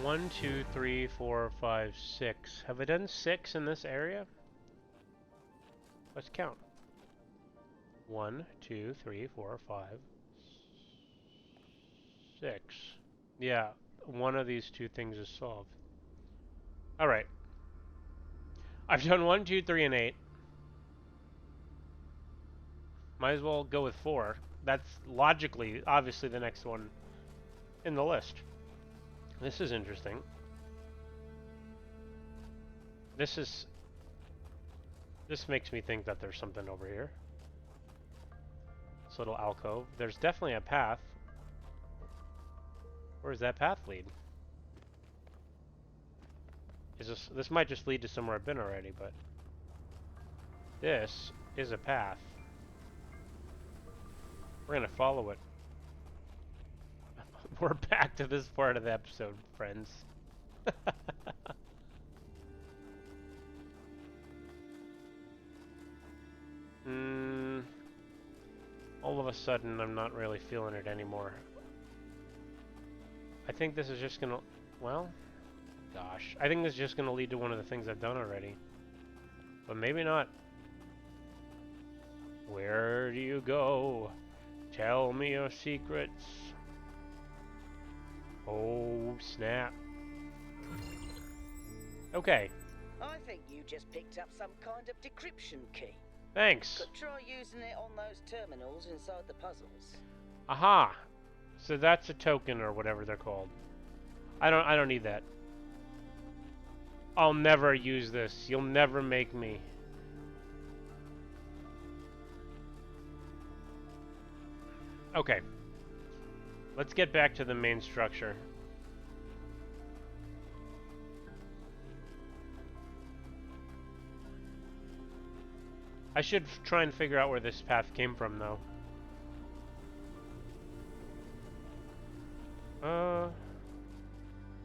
One, two, three, 4, 5, 6. Have I done 6 in this area? Let's count. 1, 2, 3, 4, 5, 6. Yeah, one of these two things is solved. Alright. I've done 1, 2, 3, and 8. Might as well go with 4. That's logically, obviously, the next one in the list. This is interesting. This makes me think that there's something over here. This little alcove. There's definitely a path. Where does that path lead? This might just lead to somewhere I've been already, but this is a path. We're gonna follow it. We're back to this part of the episode, friends. All of a sudden, I'm not really feeling it anymore. I think this is just gonna... Well, gosh. I think this is just gonna lead to one of the things I've done already. But maybe not. Where do you go? Tell me your secrets. Oh, snap. Okay. I think you just picked up some kind of decryption key. Thanks. Could try using it on those terminals inside the puzzles. Aha. So that's a token or whatever they're called. I don't need that. I'll never use this. You'll never make me. Okay. Let's get back to the main structure. I should try and figure out where this path came from, though.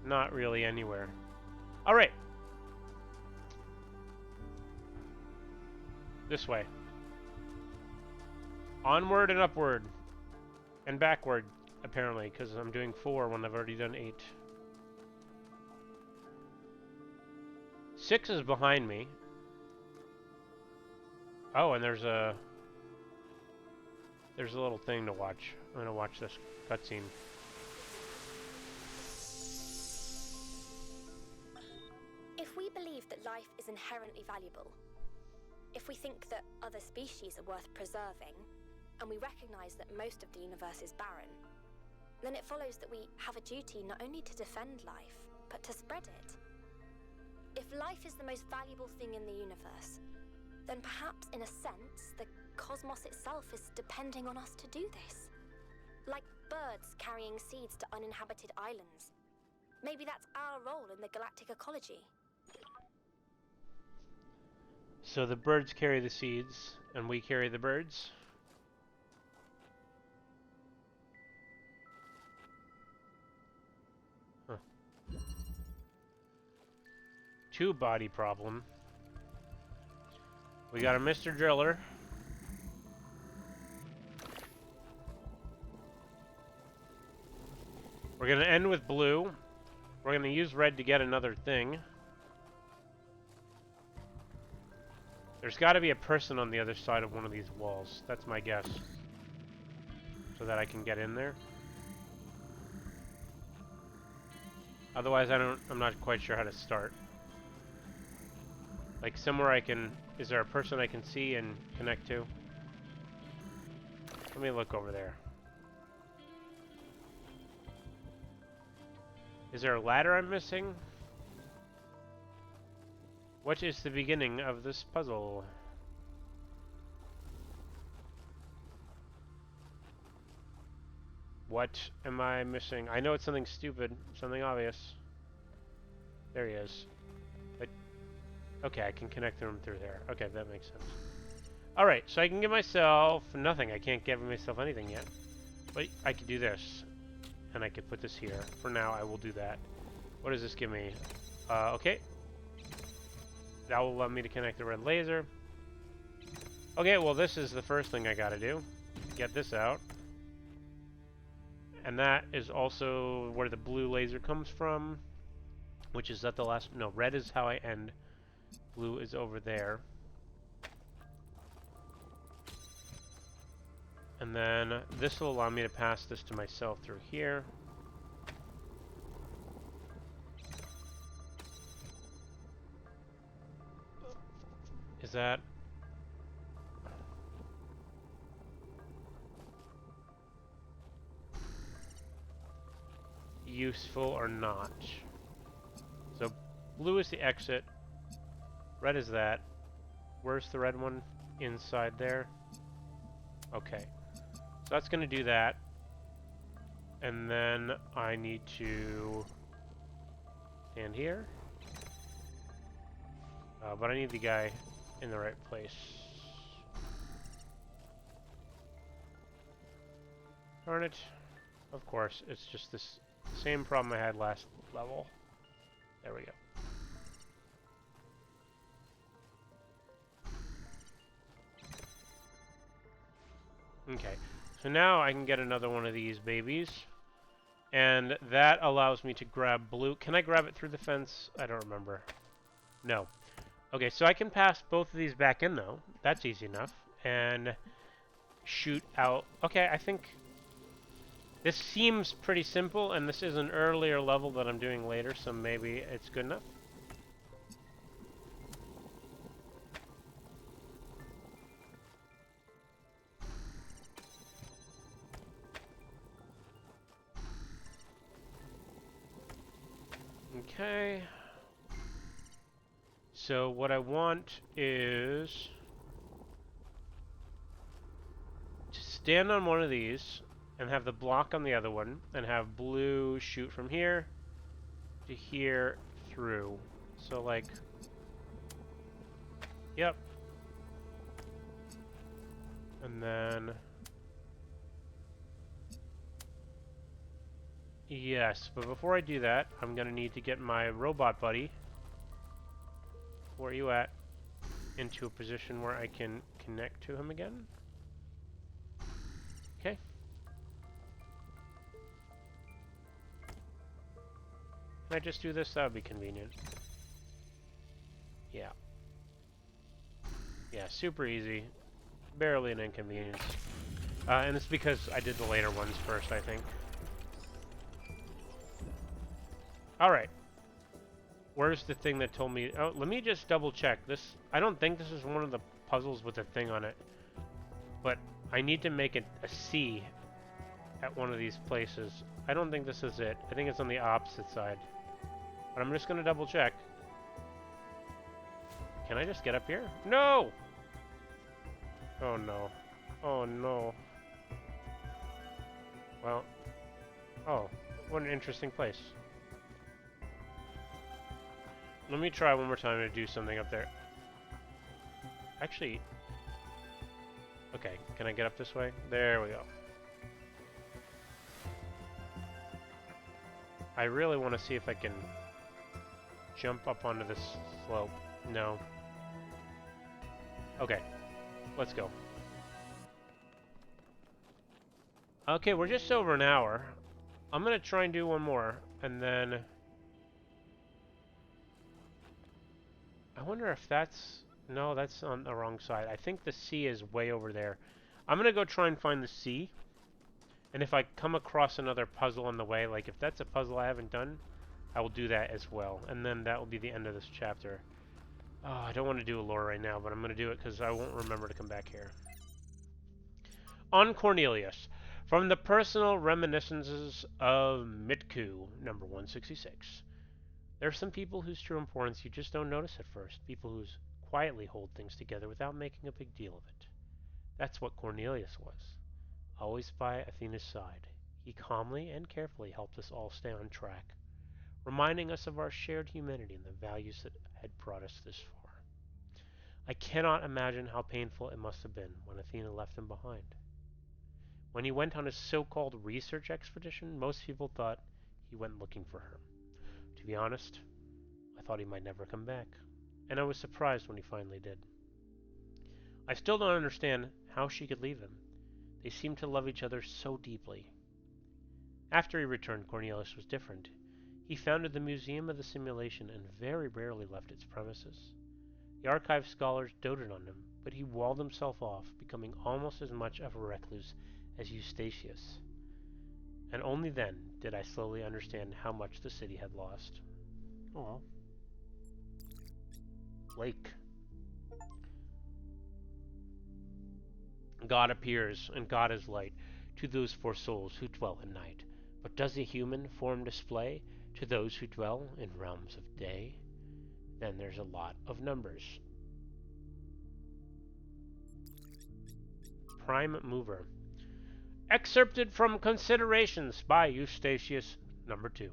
Not really anywhere. Alright. This way. Onward and upward. And backward, apparently, because I'm doing 4 when I've already done 8. 6 is behind me. Oh, and there's a little thing to watch. I'm gonna watch this cutscene. is inherently valuable. If we think that other species are worth preserving, and we recognize that most of the universe is barren, then it follows that we have a duty not only to defend life, but to spread it. If life is the most valuable thing in the universe, then perhaps, in a sense, the cosmos itself is depending on us to do this. Like birds carrying seeds to uninhabited islands. Maybe that's our role in the galactic ecology. So the birds carry the seeds, and we carry the birds. Huh. Two-body problem. We got a Mr. Driller. We're going to end with blue. We're going to use red to get another thing. There's got to be a person on the other side of one of these walls. That's my guess. So that I can get in there. Otherwise, I'm not quite sure how to start. Like somewhere I can... Is there a person I can see and connect to? Let me look over there. Is there a ladder I'm missing? What is the beginning of this puzzle? What am I missing? I know it's something stupid, something obvious. There he is. But, okay, I can connect him through there. Okay, that makes sense. Alright, so I can give myself nothing. I can't give myself anything yet. But I could do this. And I could put this here. For now, I will do that. What does this give me? Okay. That will allow me to connect the red laser. Okay, well this is the first thing I gotta do. Get this out. And that is also where the blue laser comes from. Which is at the last... No, red is how I end. Blue is over there. And then this will allow me to pass this to myself through here. Is that... useful or not? So blue is the exit. Red is that. Where's the red one? Inside there. Okay. So that's going to do that. And then I need to stand here. But I need the guy in the right place. Darn it. Of course, it's just this same problem I had last level. There we go. Okay, so now I can get another one of these babies. And that allows me to grab blue. Can I grab it through the fence? I don't remember. No. Okay, so I can pass both of these back in, though. That's easy enough. And shoot out. Okay, I think this seems pretty simple, and this is an earlier level that I'm doing later, so maybe it's good enough. Okay. So what I want is to stand on one of these and have the block on the other one and have blue shoot from here to here through. So like, yep. And then, yes, but before I do that, I'm gonna need to get my robot buddy, where are you at, into a position where I can connect to him again. Okay. Can I just do this? That would be convenient. Yeah. Yeah, super easy. Barely an inconvenience. And it's because I did the later ones first, I think. Alright. Where's the thing that told me? Oh, let me just double check. This, I don't think this is one of the puzzles with a thing on it. But I need to make it a C at one of these places. I don't think this is it. I think it's on the opposite side. But I'm just going to double check. Can I just get up here? No! Oh no. Oh no. Well. Oh. What an interesting place. Let me try one more time to do something up there. Actually. Okay, can I get up this way? There we go. I really want to see if I can jump up onto this slope. No. Okay, let's go. Okay, we're just over an hour. I'm gonna try and do one more, and then I wonder if that's... No, that's on the wrong side. I think the C is way over there. I'm gonna go try and find the C, and if I come across another puzzle on the way, like if that's a puzzle I haven't done, I will do that as well, and then that will be the end of this chapter. Oh, I don't want to do a lore right now, but I'm gonna do it because I won't remember to come back here. On Cornelius. From the Personal Reminiscences of Mitku, number 166. There are some people whose true importance you just don't notice at first. People who quietly hold things together without making a big deal of it. That's what Cornelius was. Always by Athena's side, he calmly and carefully helped us all stay on track, reminding us of our shared humanity and the values that had brought us this far. I cannot imagine how painful it must have been when Athena left him behind. When he went on his so-called research expedition, most people thought he went looking for her. To be honest, I thought he might never come back, and I was surprised when he finally did. I still don't understand how she could leave him. They seemed to love each other so deeply. After he returned, Cornelius was different. He founded the Museum of the Simulation and very rarely left its premises. The archive scholars doted on him, but he walled himself off, becoming almost as much of a recluse as Eustachius. And only then did I slowly understand how much the city had lost. Aww. Lake. God appears, and God is light, to those four souls who dwell in night. But does a human form display to those who dwell in realms of day? Then there's a lot of numbers. Prime Mover. Excerpted from Considerations by Eustachius, number 2.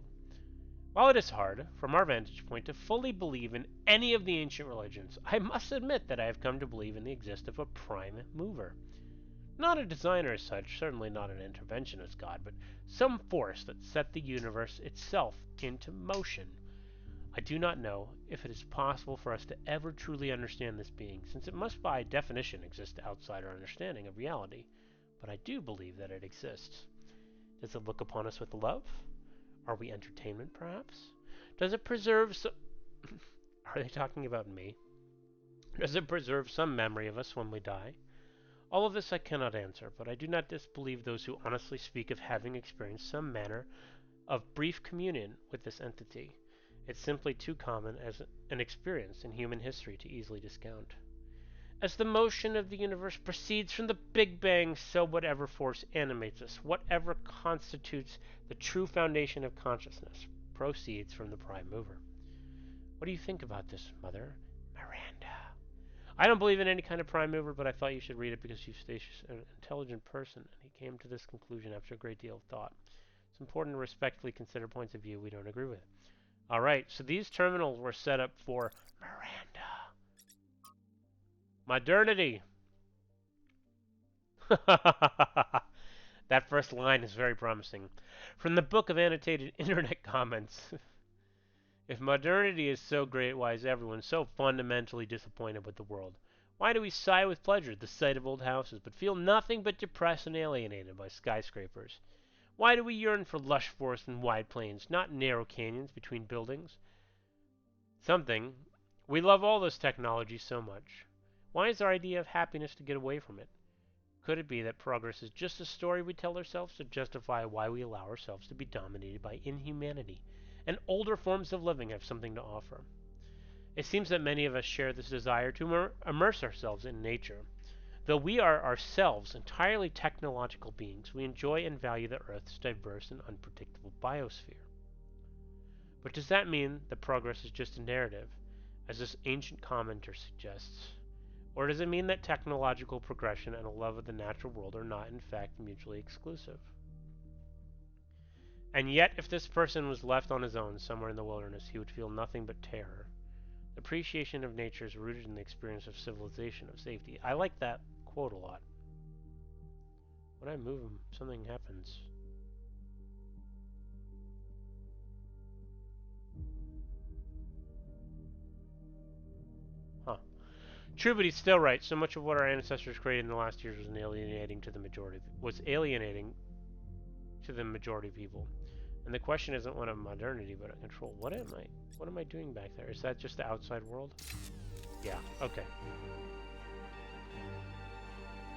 While it is hard, from our vantage point, to fully believe in any of the ancient religions, I must admit that I have come to believe in the existence of a prime mover. Not a designer as such, certainly not an interventionist god, but some force that set the universe itself into motion. I do not know if it is possible for us to ever truly understand this being, since it must by definition exist outside our understanding of reality. But I do believe that it exists. Does it look upon us with love? Are we entertainment, perhaps? Does it preserve Are they talking about me? Does it preserve some memory of us when we die? All of this I cannot answer, but I do not disbelieve those who honestly speak of having experienced some manner of brief communion with this entity. It's simply too common as an experience in human history to easily discount. As the motion of the universe proceeds from the Big Bang, so whatever force animates us, whatever constitutes the true foundation of consciousness, proceeds from the prime mover. What do you think about this, Mother Miranda? I don't believe in any kind of prime mover, but I thought you should read it because Eustachius is an intelligent person, and he came to this conclusion after a great deal of thought. It's important to respectfully consider points of view we don't agree with. Alright, so these terminals were set up for Miranda. Modernity. That first line is very promising. From the book of annotated internet comments. If modernity is so great, why is everyone so fundamentally disappointed with the world? Why do we sigh with pleasure at the sight of old houses, but feel nothing but depressed and alienated by skyscrapers? Why do we yearn for lush forests and wide plains, not narrow canyons between buildings? We love all this technology so much. Why is our idea of happiness to get away from it? Could it be that progress is just a story we tell ourselves to justify why we allow ourselves to be dominated by inhumanity and older forms of living have something to offer. It seems that many of us share this desire to immerse ourselves in nature. Though we are ourselves entirely technological beings, we enjoy and value the Earth's diverse and unpredictable biosphere. But does that mean that progress is just a narrative, as this ancient commenter suggests? Or does it mean that technological progression and a love of the natural world are not, in fact, mutually exclusive? And yet, if this person was left on his own somewhere in the wilderness, he would feel nothing but terror. The appreciation of nature is rooted in the experience of civilization, of safety. I like that quote a lot. When I move him, something happens. Huh. True, but he's still right. So much of what our ancestors created in the last years was alienating to the majority of people. And the question isn't one of modernity, but of control. What am I doing back there? Is that just the outside world? Yeah, okay.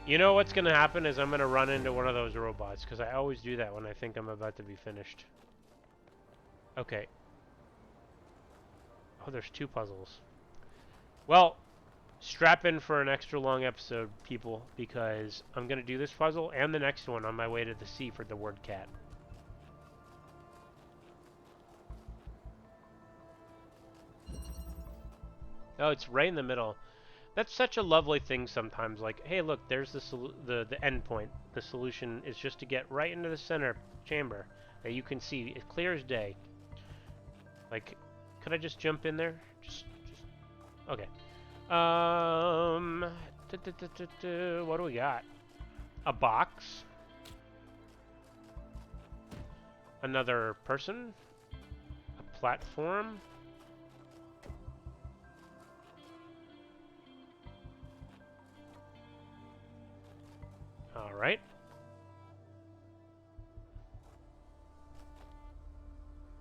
You know what's going to happen is I'm going to run into one of those robots, because I always do that when I think I'm about to be finished. Okay. Oh, there's 2 puzzles. Well, strap in for an extra long episode, people, because I'm going to do this puzzle and the next one on my way to the sea for the word cat. Oh, it's right in the middle. That's such a lovely thing sometimes. Like, hey, look, there's the end point. The solution is just to get right into the center chamber that you can see. It's clear as day. Like, could I just jump in there? Just okay. What do we got? A box. Another person. A platform. Alright.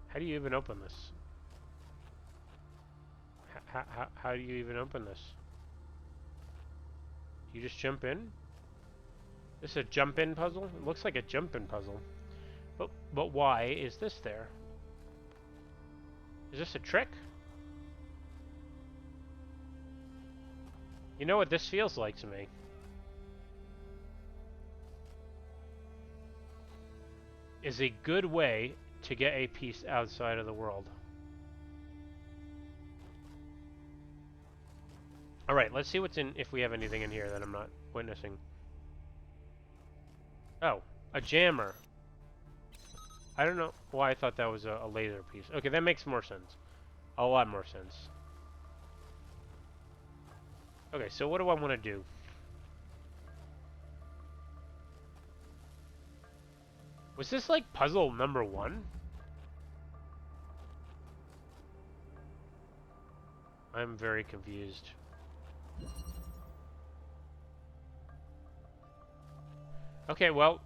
How do you even open this? How do you even open this? You just jump in? This is a jump-in puzzle? It looks like a jump-in puzzle. But why is this there? Is this a trick? You know what this feels like to me? Is a good way to get a piece outside of the world. Alright, let's see what's in, if we have anything in here that I'm not witnessing. Oh, a jammer. I don't know why I thought that was a laser piece. Okay, that makes more sense. A lot more sense. Okay, so what do I want to do? Was this like puzzle number 1? I'm very confused. Okay, well,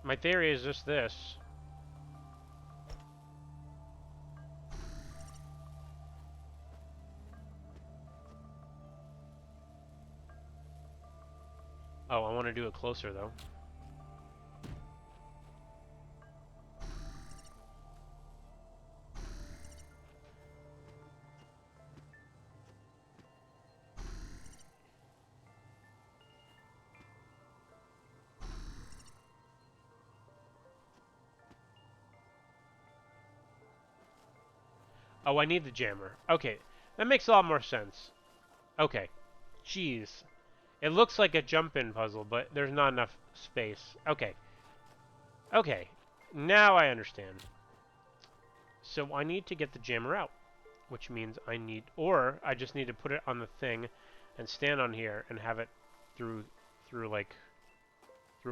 my theory is just this. Oh, I want to do it closer though. Oh, I need the jammer. Okay, that makes a lot more sense. Okay, jeez. It looks like a jump-in puzzle, but there's not enough space. Okay. Okay, now I understand. So I need to get the jammer out, which means I just need to put it on the thing and stand on here and have it through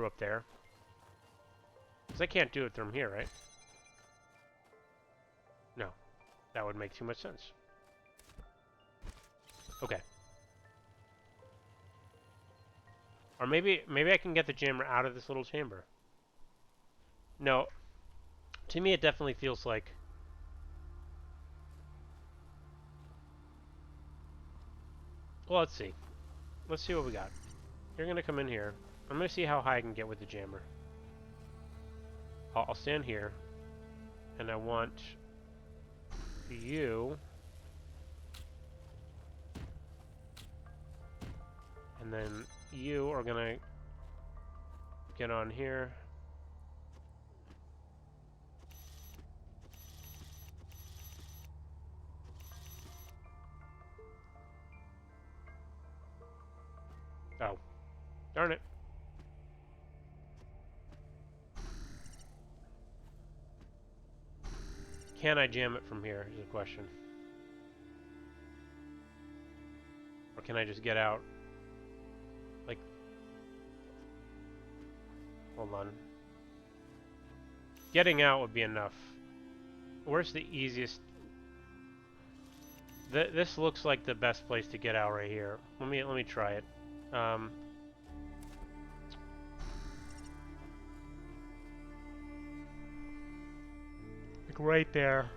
up there. Because I can't do it from here, right? No. That would make too much sense. Okay. Or maybe I can get the jammer out of this little chamber. No. To me, it definitely feels like... Well, let's see. Let's see what we got. You're going to come in here. I'm going to see how high I can get with the jammer. I'll stand here. and I want you, and then you are gonna get on here. Oh, darn it. Can I jam it from here is the question. Or can I just get out? Like, hold on. Getting out would be enough. Where's the easiest? This looks like the best place to get out right here. Let me try it. Like right there.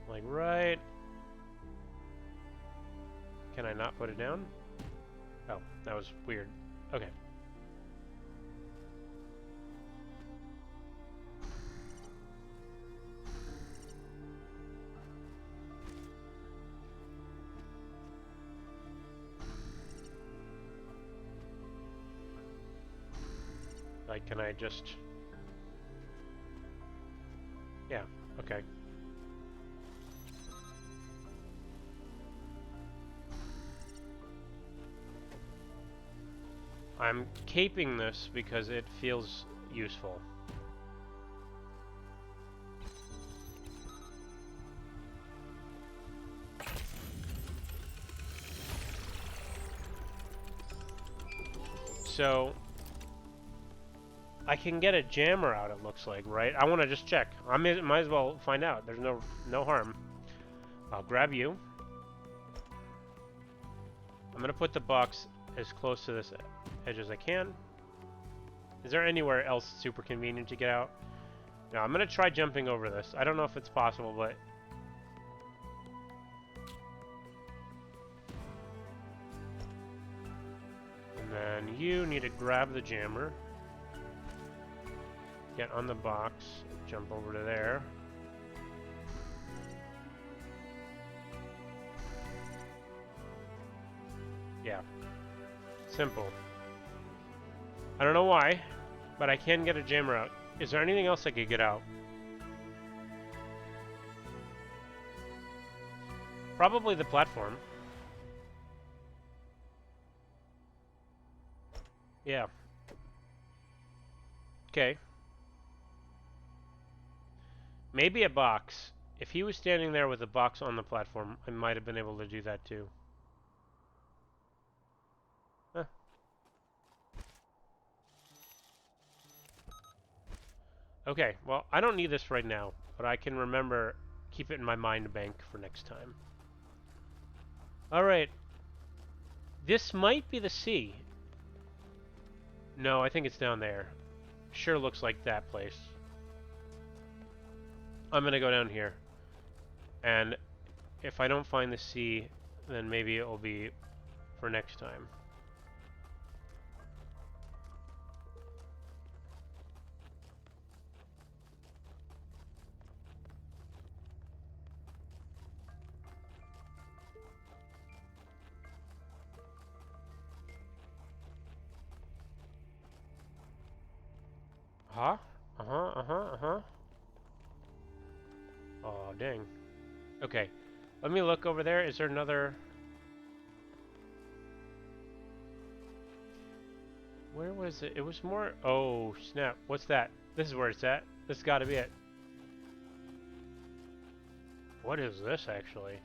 Like right. Can I not put it down? Oh, that was weird. Okay. Like, can I just... Yeah, okay. I'm caping this because it feels useful. So I can get a jammer out, it looks like, right? I want to just check. I might as well find out. There's no harm. I'll grab you. I'm going to put the box as close to this edge as I can. Is there anywhere else super convenient to get out? No, I'm going to try jumping over this. I don't know if it's possible, but... And then you need to grab the jammer. Get on the box. Jump over to there. Yeah. Simple. I don't know why, but I can get a jammer out. Is there anything else I could get out? Probably the platform. Yeah. Okay. Maybe a box. If he was standing there with a box on the platform, I might have been able to do that too. Huh. Okay, well, I don't need this right now, but I can remember, keep it in my mind bank for next time. Alright. This might be the sea. No, I think it's down there. Sure looks like that place. I'm gonna go down here. And if I don't find the sea, then maybe it will be for next time. Huh? Oh, dang. Okay. Let me look over there. Is there another... Where was it? It was more... Oh, snap. What's that? This is where it's at. This has got to be it. What is this, actually?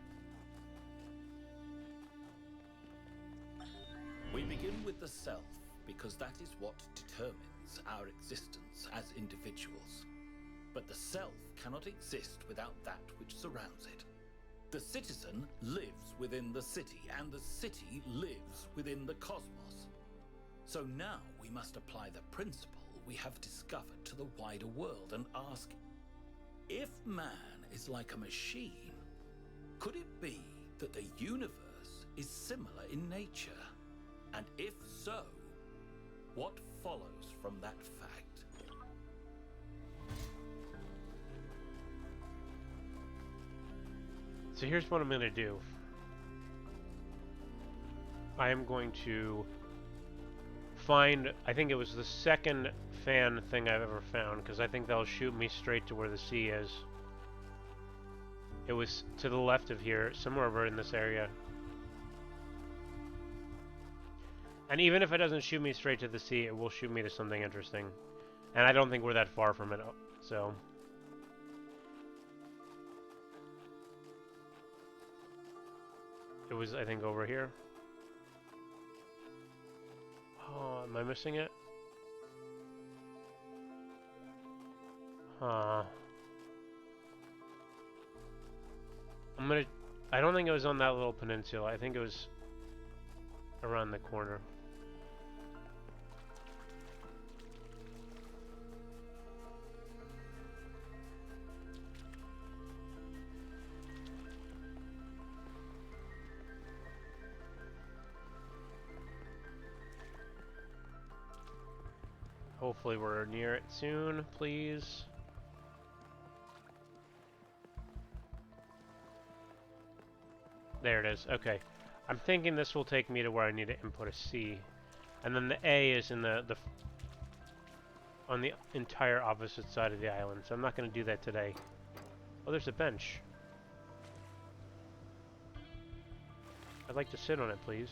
We begin with the self, because that is what determines our existence as individuals. But the self cannot exist without that which surrounds it. The citizen lives within the city, and the city lives within the cosmos. So now we must apply the principle we have discovered to the wider world and ask, if man is like a machine, could it be that the universe is similar in nature? And if so, what follows from that fact? So here's what I'm going to do. I am going to find, I think it was the second fan thing I've ever found, because I think that'll shoot me straight to where the sea is. It was to the left of here, somewhere over in this area. And even if it doesn't shoot me straight to the sea, it will shoot me to something interesting. And I don't think we're that far from it, so... It was, I think, over here. Oh, am I missing it? Huh. I don't think it was on that little peninsula. I think it was around the corner. Hopefully we're near it soon, please. There it is. Okay. I'm thinking this will take me to where I need to input a C. And then the A is in the on the entire opposite side of the island. So I'm not going to do that today. Oh, there's a bench. I'd like to sit on it, please.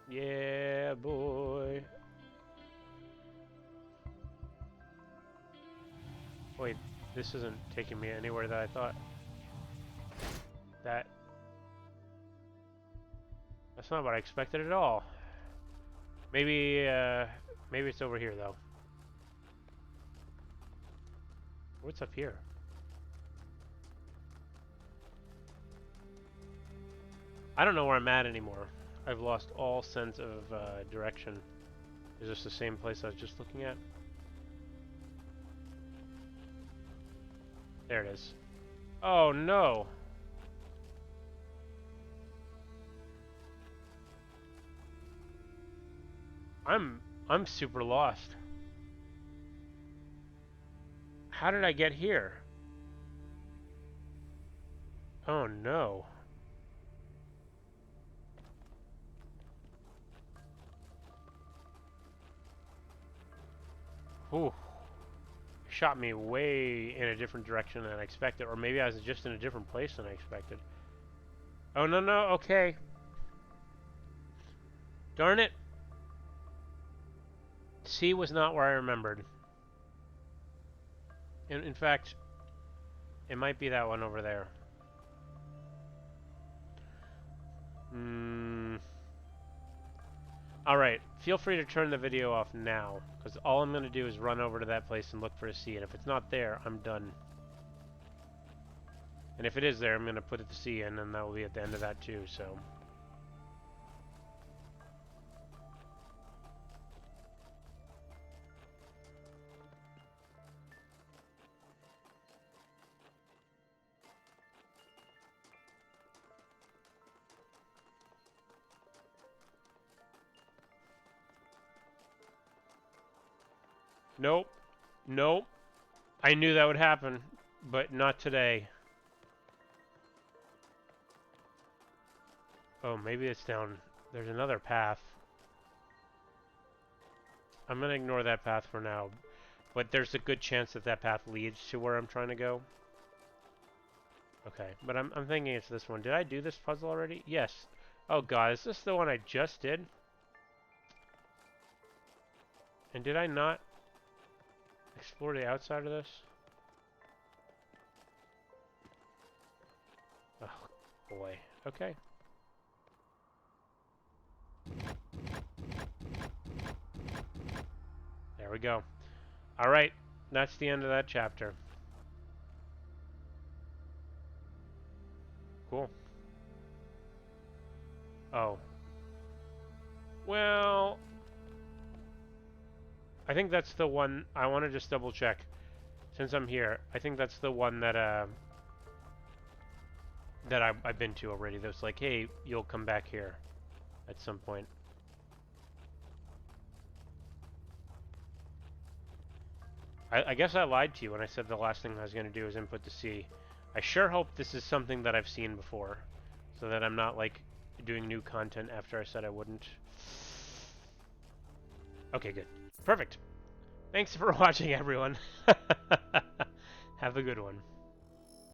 Yeah, boy. Wait, this isn't taking me anywhere that I thought. That's not what I expected at all. Maybe maybe it's over here though. What's up here? I don't know where I'm at anymore. I've lost all sense of direction. Is this the same place I was just looking at? There it is. Oh no! I'm super lost. How did I get here? Oh no. Ooh. Shot me way in a different direction than I expected, or maybe I was just in a different place than I expected. Oh no, no, okay. Darn it. C was not where I remembered. In fact, it might be that one over there. Alright, feel free to turn the video off now, because all I'm going to do is run over to that place and look for a C, and if it's not there, I'm done. And if it is there, I'm going to put the C in, and that will be at the end of that too, so... Nope. Nope. I knew that would happen, but not today. Oh, maybe it's down... There's another path. I'm going to ignore that path for now, but there's a good chance that that path leads to where I'm trying to go. Okay, but I'm thinking it's this one. Did I do this puzzle already? Yes. Oh god, is this the one I just did? And did I not explore the outside of this? Oh, boy. Okay. There we go. Alright, that's the end of that chapter. Cool. Oh. Well... I think that's the one... I want to just double check. Since I'm here, I think that's the one that, I've been to already. That was like, hey, you'll come back here at some point. I guess I lied to you when I said the last thing I was going to do is input the C. I sure hope this is something that I've seen before, so that I'm not, like, doing new content after I said I wouldn't. Okay, good. Perfect. Thanks for watching, everyone. Have a good one.